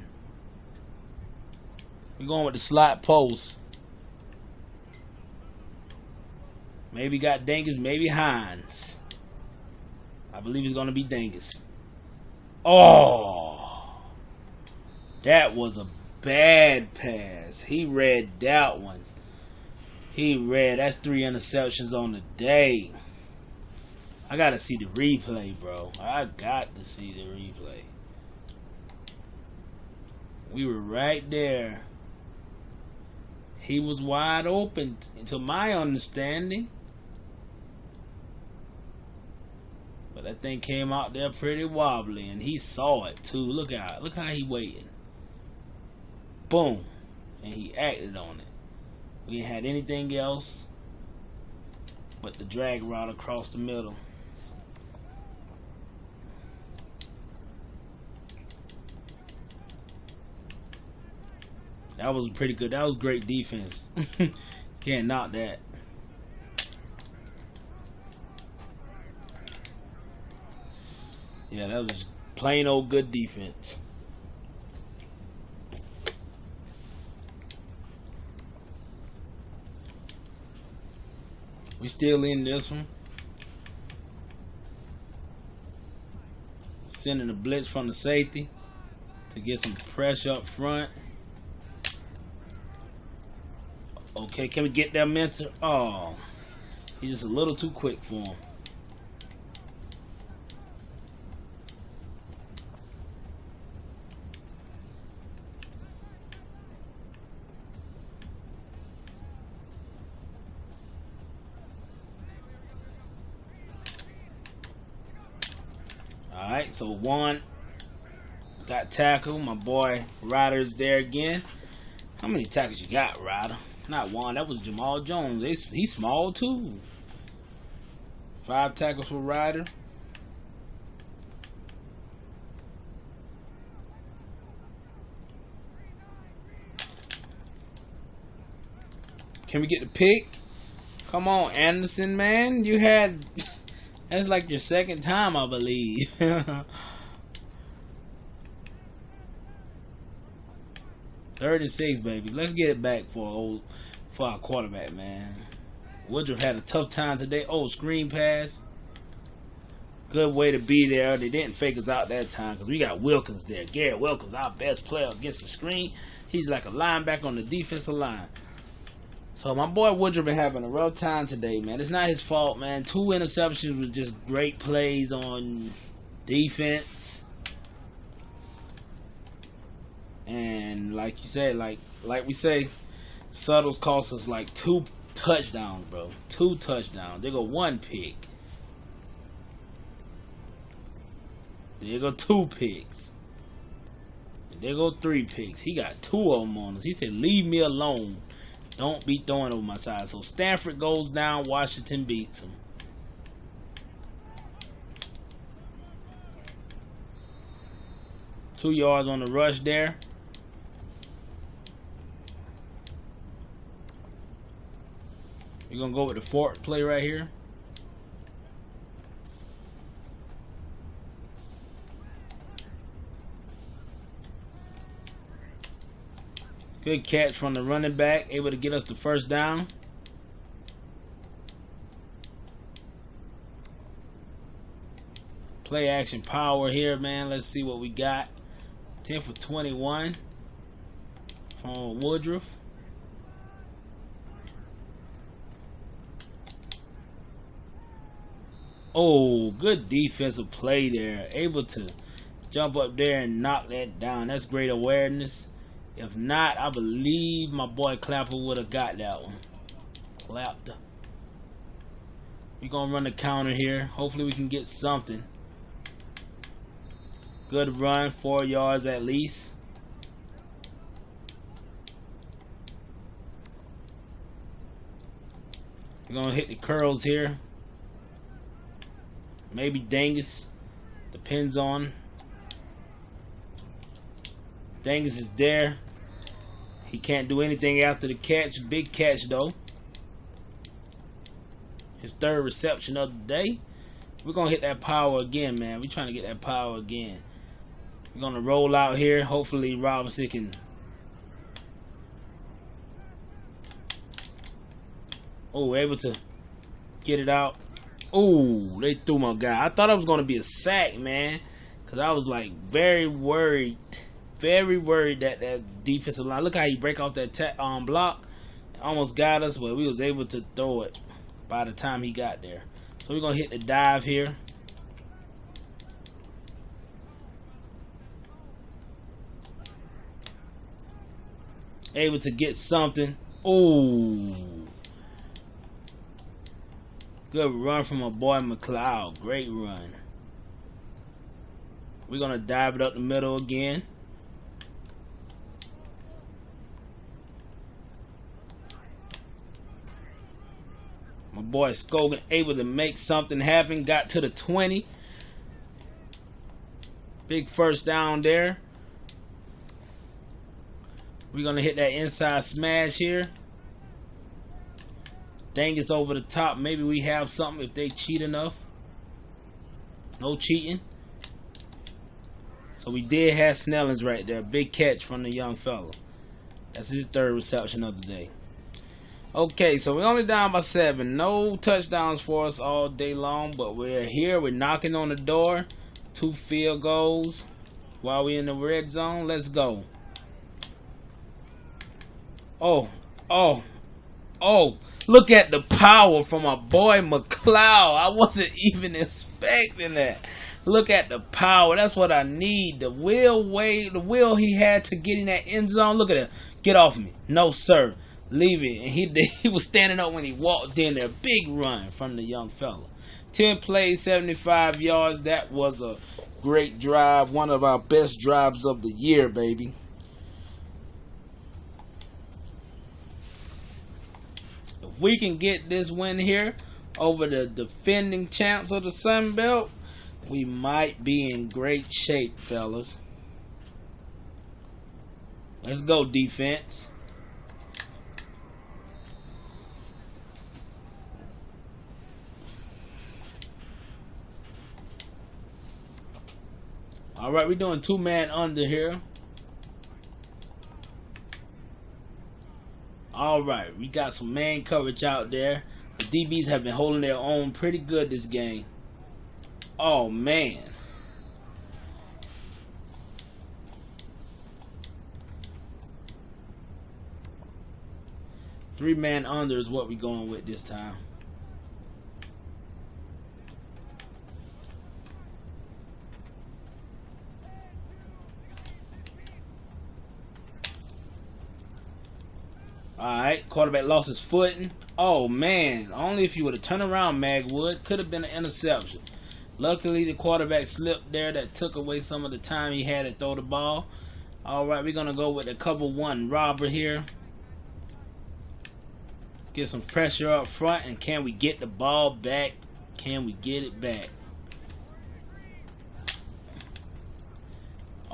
We're going with the slot post. Maybe got Dingus, maybe Hines. I believe it's going to be Dingus. Oh, that was a bad pass. He read that one. That's 3 interceptions on the day. I got to see the replay, bro. I got to see the replay. We were right there. He was wide open, to my understanding. But that thing came out there pretty wobbly, and he saw it too. Look out! Look how he waiting. Boom, and he acted on it. We ain't had anything else. with the drag route across the middle. That was pretty good. That was great defense. Can't knock that. Yeah, that was just plain old good defense. We still in this one. Sending a blitz from the safety to get some pressure up front. Okay, can we get that mentor? Oh, he's just a little too quick for him. Alright, so one got tackled. My boy Ryder's there again. How many tackles you got, Ryder? Not one. That was Jamal Jones. He's small too. 5 tackles for Ryder. Can we get the pick? Come on, Anderson, man. You had... That's like your second time, I believe. 36, baby. Let's get it back for our quarterback, man. Woodruff had a tough time today. Oh, screen pass. Good way to be there. They didn't fake us out that time because we got Wilkins there. Garrett Wilkins, our best player against the screen. He's like a linebacker on the defensive line. So my boy Woodruff been having a rough time today, man. It's not his fault, man. 2 interceptions was just great plays on defense. And like you said, like we say, Suttles cost us like 2 touchdowns, bro. 2 touchdowns. They go 1 pick. There go 2 picks. And there go 3 picks. He got 2 of them on us. He said, "Leave me alone. Don't be throwing over my side." So Stanford goes down. Washington beats them. Two yards on the rush there. We're going to go with the fork play right here. Good catch from the running back, able to get us the first down. Play action power here, man. Let's see what we got. 10 for 21 from Woodruff. Oh, good defensive play there. Able to jump up there and knock that down. That's great awareness. If not, I believe my boy Clapper would have got that one. Clapped. We're going to run the counter here. Hopefully we can get something. Good run, 4 yards at least. We're going to hit the curls here. Maybe Dangus. Depends on. Dangus is there. He can't do anything after the catch. Big catch though. His 3rd reception of the day. We're going to hit that power again, man. We're trying to get that power again. We're going to roll out here. Hopefully Robinson can. Oh, able to get it out. Oh, they threw my guy. I thought it was going to be a sack, man. Because I was like very worried. Very worried that defensive line. Look how he break off that block. Almost got us, but we was able to throw it by the time he got there. So we're going to hit the dive here. Able to get something. Oh. Good run from my boy McLeod. Great run. We're going to dive it up the middle again. My boy Scogan able to make something happen. Got to the 20. Big first down there. We're going to hit that inside smash here. Dang, it's over the top. Maybe we have something if they cheat enough. No cheating. So we did have Snellings right there. Big catch from the young fella. That's his third reception of the day. Okay, so we're only down by 7. No touchdowns for us all day long, but we're here. We're knocking on the door. 2 field goals while we're in the red zone. Let's go. Oh. Look at the power from my boy McLeod. I wasn't even expecting that. Look at the power. That's what I need. The will he had to get in that end zone. Look at it. Get off me. No, sir. Leave it. And he was standing up when he walked in there. Big run from the young fella. 10 plays, 75 yards. That was a great drive. One of our best drives of the year, baby. If we can get this win here over the defending champs of the Sun Belt, we might be in great shape, fellas. Let's go, defense. Alright, we're doing 2-man under here. Alright, we got some man coverage out there. The DBs have been holding their own pretty good this game. Oh, man. Three-man under is what we're going with this time. Alright, quarterback lost his footing. Oh, man. Only if you would have turned around, Magwood. Could have been an interception. Luckily, the quarterback slipped there. That took away some of the time he had to throw the ball. Alright, we're going to go with a cover 1 robber here. Get some pressure up front. And can we get the ball back? Can we get it back?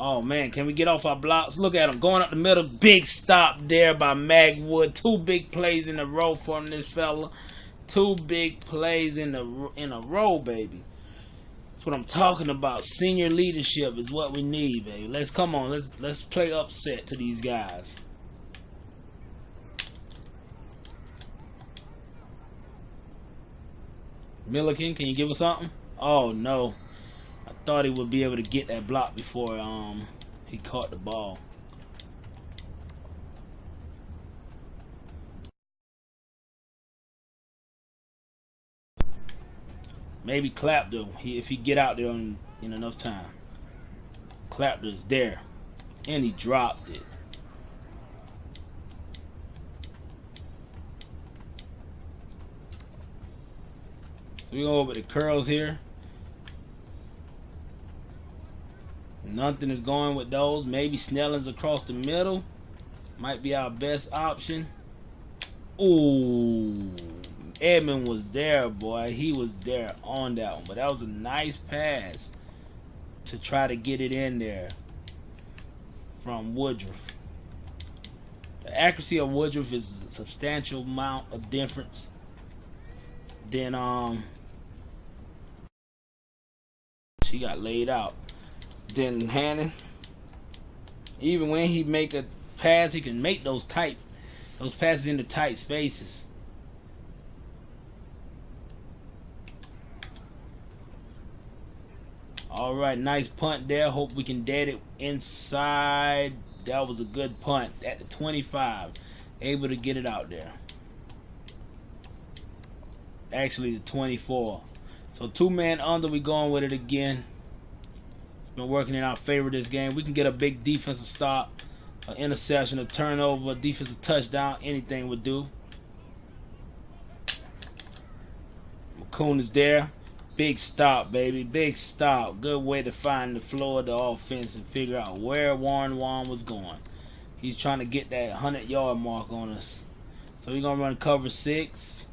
Oh, man, can we get off our blocks? Look at him going up the middle. Big stop there by Magwood. 2 big plays in a row from this fella. 2 big plays in a row, baby. That's what I'm talking about. Senior leadership is what we need, baby. Let's come on. Let's play upset to these guys. Milliken, can you give us something? Oh, no. I thought he would be able to get that block before he caught the ball. Maybe Clapter, if he get out there in enough time. Clapter's there, and he dropped it. So we go over the curls here. Nothing is going with those. Maybe Snellings across the middle might be our best option. Ooh, Edmund was there, boy. He was there on that one. But that was a nice pass to try to get it in there from Woodruff. The accuracy of Woodruff is a substantial amount of difference than she got laid out. Then Hannon, even when he make a pass, he can make those passes into tight spaces. All right, nice punt there. Hope we can dead it inside. That was a good punt at the 25. Able to get it out there. Actually, the 24. So 2-man under. We going with it again. Been working in our favor this game. We can get a big defensive stop, an interception, a turnover, a defensive touchdown, anything would do. McCoon is there. Big stop, baby. Big stop. Good way to find the flow of the offense and figure out where Warren was going. He's trying to get that 100-yard mark on us. So we're going to run cover 6.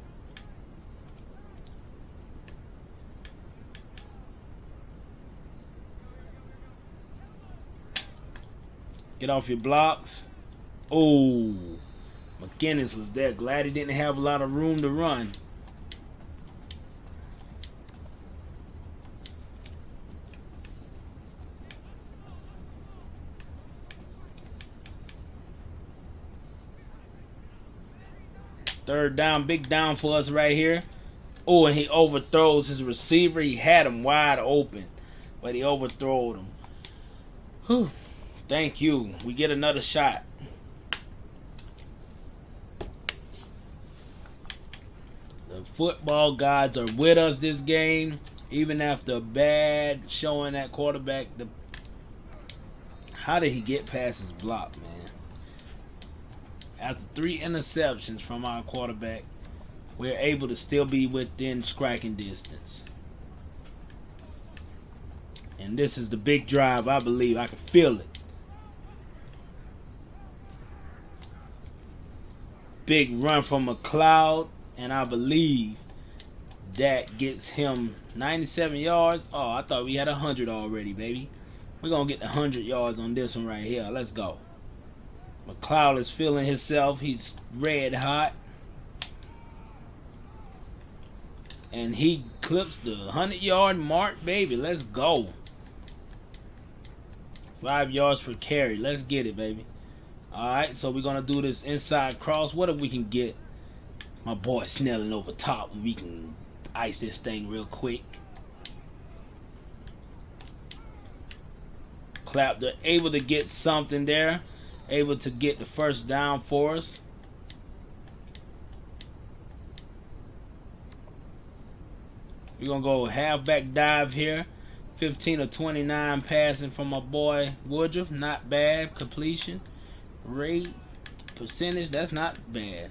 Get off your blocks. Oh, McGinnis was there. Glad he didn't have a lot of room to run. Third down, big down for us right here. Oh, and he overthrows his receiver. He had him wide open, but he overthrowed him. Whew. Thank you. We get another shot. The football gods are with us this game, even after a bad showing at quarterback. How did he get past his block, man? After 3 interceptions from our quarterback, we're able to still be within striking distance. And this is the big drive, I believe. I can feel it. Big run from McLeod, and I believe that gets him 97 yards. Oh, I thought we had 100 already, baby. We're going to get the 100 yards on this one right here. Let's go. McLeod is feeling himself. He's red hot. And he clips the 100-yard mark, baby. Let's go. 5 yards per carry. Let's get it, baby. Alright, so we're going to do this inside cross. What if we can get my boy Snelling over top and we can ice this thing real quick. Clap. They're able to get something there. Able to get the first down for us. We're going to go halfback dive here. 15 of 29 passing from my boy Woodruff. Not bad. Completion rate, percentage, that's not bad.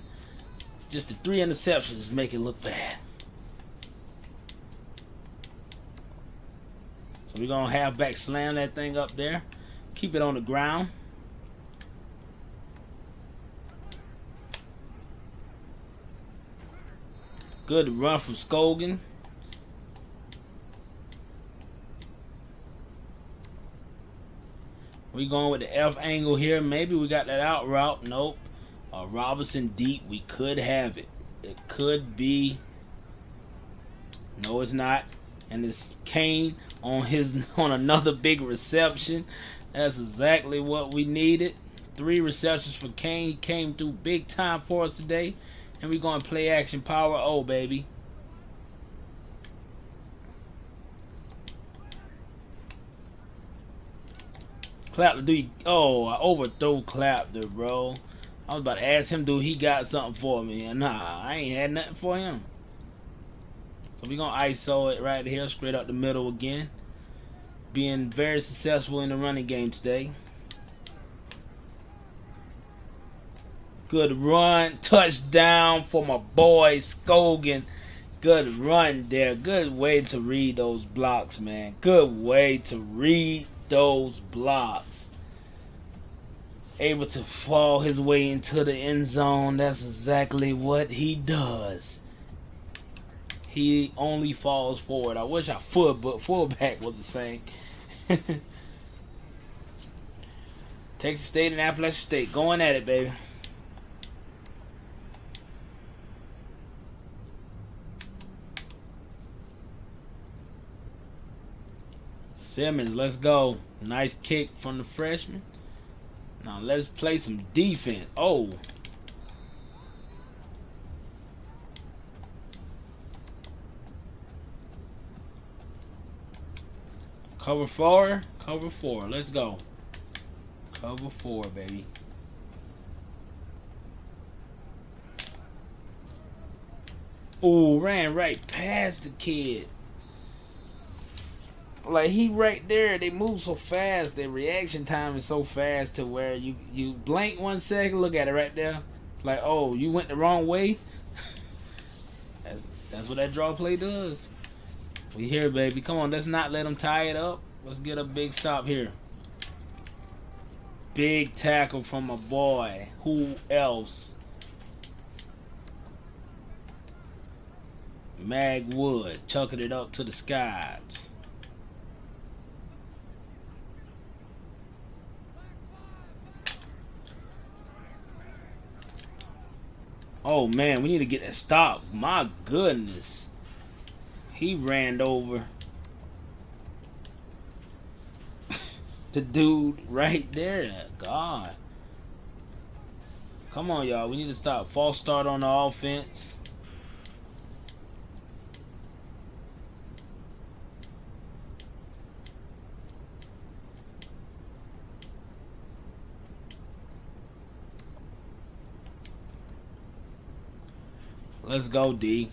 Just the 3 interceptions make it look bad. So we're going to halfback slam that thing up there. Keep it on the ground. Good run from Scogan. We going with the F angle here. Maybe we got that out route. Nope. Robinson deep. We could have it. It could be. No, it's not. And it's Kane on another big reception. That's exactly what we needed. 3 receptions for Kane. He came through big time for us today. And we're going to play action power O, baby. Clapter, I overthrew Clapter, bro. I was about to ask him, he got something for me? And nah, I ain't had nothing for him. So we're going to ISO it right here, straight up the middle again. Being very successful in the running game today. Good run. Touchdown for my boy Scogan. Good run there. Good way to read those blocks, man. Good way to read those blocks. Able to fall his way into the end zone. That's exactly what he does. He only falls forward. I wish our fullback was the same. Texas State and Appalachian State going at it, baby. Simmons, let's go. Nice kick from the freshman. Now let's play some defense. Oh. Cover 4. Cover 4. Let's go. Cover 4, baby. Oh, ran right past the kid. Like, he right there. They move so fast. Their reaction time is so fast to where you blink 1 second, look at it right there. It's like, oh, you went the wrong way. That's what that draw play does. We here, baby. Come on, let's not let them tie it up. Let's get a big stop here. Big tackle from my boy. Who else? Magwood chucking it up to the skies. Oh man, we need to get that stop. My goodness. He ran over the dude right there. God. Come on, y'all. We need to stop. False start on the offense. Let's go, D.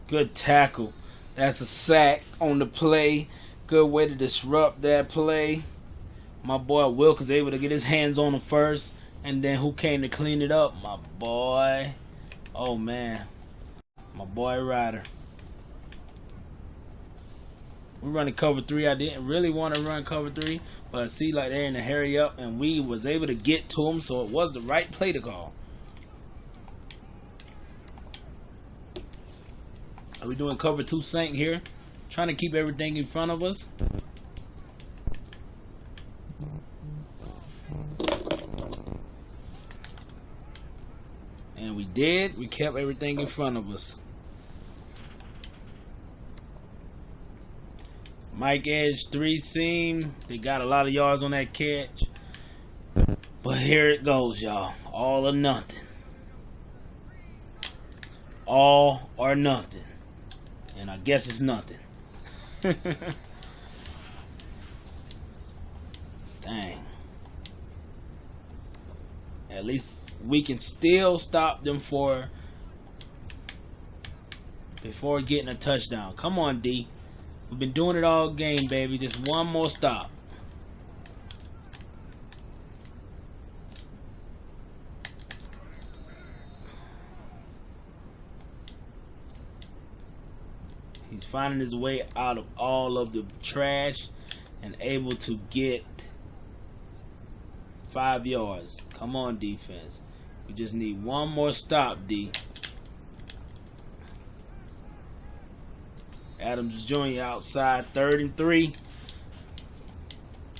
Good tackle. That's a sack on the play. Good way to disrupt that play. My boy Wilk was able to get his hands on him first. And then who came to clean it up? My boy. Oh, man. My boy Ryder. We're running cover 3. I didn't really want to run cover 3, but I see like they're in a hurry up, and we was able to get to them, so it was the right play to call. Are we doing cover 2 sync here? Trying to keep everything in front of us. And we did. We kept everything in front of us. Mike Edge 3 seam. They got a lot of yards on that catch. But here it goes, y'all. All or nothing. All or nothing. And I guess it's nothing. Dang. At least we can still stop them before getting a touchdown. Come on, D. We've been doing it all game, baby. Just one more stop. He's finding his way out of all of the trash and able to get 5 yards. Come on, defense. We just need one more stop, D. Adams Jr. outside, 3rd and 3.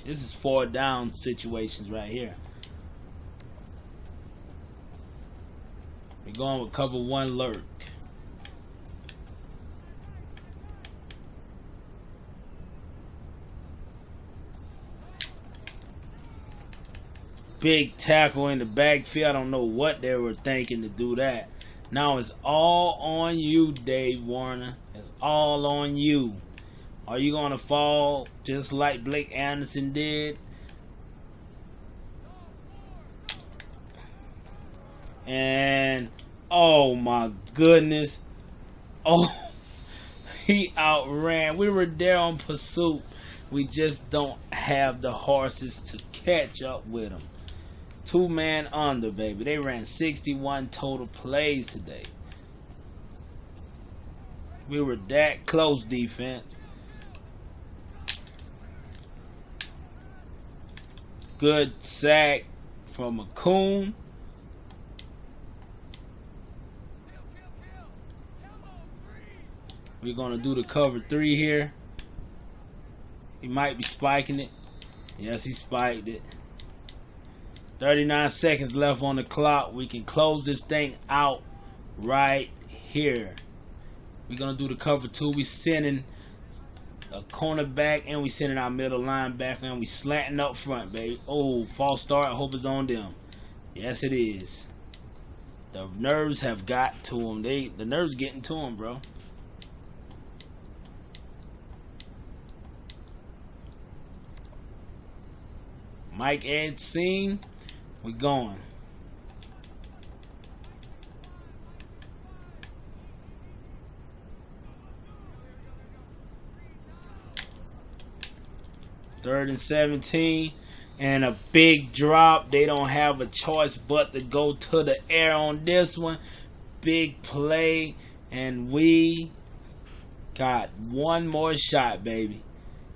This is 4 down situations right here. We're going with cover 1 lurk. Big tackle in the backfield. I don't know what they were thinking to do that. Now it's all on you, Dave Warner. It's all on you. Are you going to fall just like Blake Anderson did? And, oh my goodness. Oh, he outran. We were there on pursuit. We just don't have the horses to catch up with him. 2-man under, baby. They ran 61 total plays today. We were that close, defense. Good sack from McCoon. We're going to do the cover 3 here. He might be spiking it. Yes, he spiked it. 39 seconds left on the clock. We can close this thing out right here. We're going to do the cover 2. We sending a cornerback and we sending our middle linebacker and we slanting up front, baby. Oh, false start. I hope it's on them. Yes, it is. The nerves have got to them. The nerves getting to them, bro. Mike Edge seam. We going. Third and 17. And a big drop. They don't have a choice but to go to the air on this one. Big play. And we got one more shot, baby.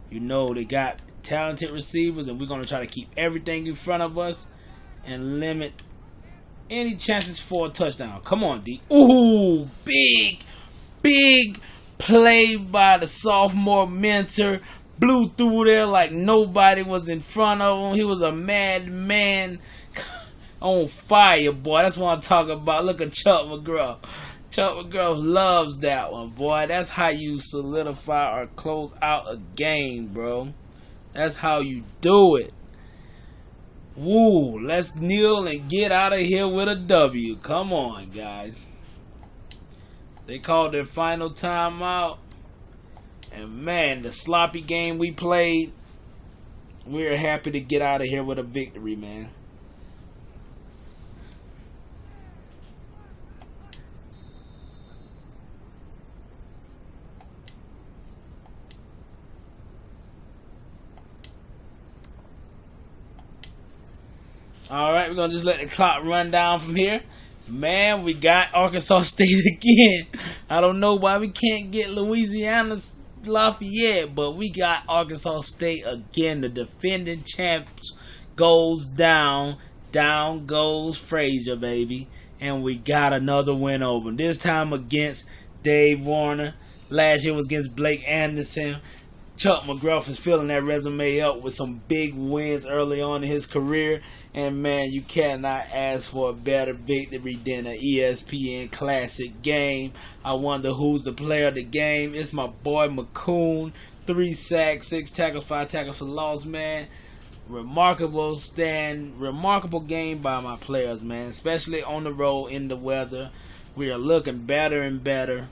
You know they got talented receivers, and we're going to try to keep everything in front of us and limit any chances for a touchdown. Come on, D. Ooh, big play by the sophomore mentor. Blew through there like nobody was in front of him. He was a madman on fire, boy. That's what I'm talking about. Look at Chuck McGruff. Chuck McGruff loves that one, boy. That's how you solidify or close out a game, bro. That's how you do it. Woo, let's kneel and get out of here with a W. Come on, guys. They called their final timeout. And man, the sloppy game we played, we're happy to get out of here with a victory, man. Alright, we're going to just let the clock run down from here. Man, we got Arkansas State again. I don't know why we can't get Louisiana's Lafayette, but we got Arkansas State again. The defending champs goes down. Down goes Frazier, baby. And we got another win over. This time against Dave Warner. Last year was against Blake Anderson. Chuck McGruff is filling that resume up with some big wins early on in his career. And man, you cannot ask for a better victory than an ESPN Classic game. I wonder who's the player of the game. It's my boy McCoon. 3 sacks, 6 tackles, 5 tackles for loss, man. Remarkable game by my players, man. Especially on the road in the weather. We are looking better and better.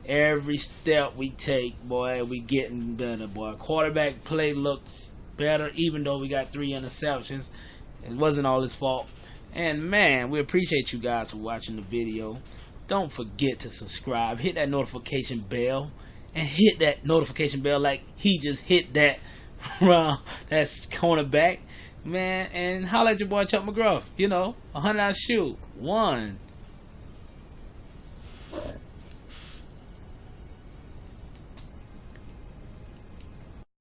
Every step we take, boy, we getting better, boy. Quarterback play looks better, even though we got 3 interceptions. It wasn't all his fault. And man, we appreciate you guys for watching the video. Don't forget to subscribe. Hit that notification bell. And hit that notification bell like he just hit that that's cornerback. Man, and holla at your boy Chuck McGruff. You know, 100 out shoot. 1,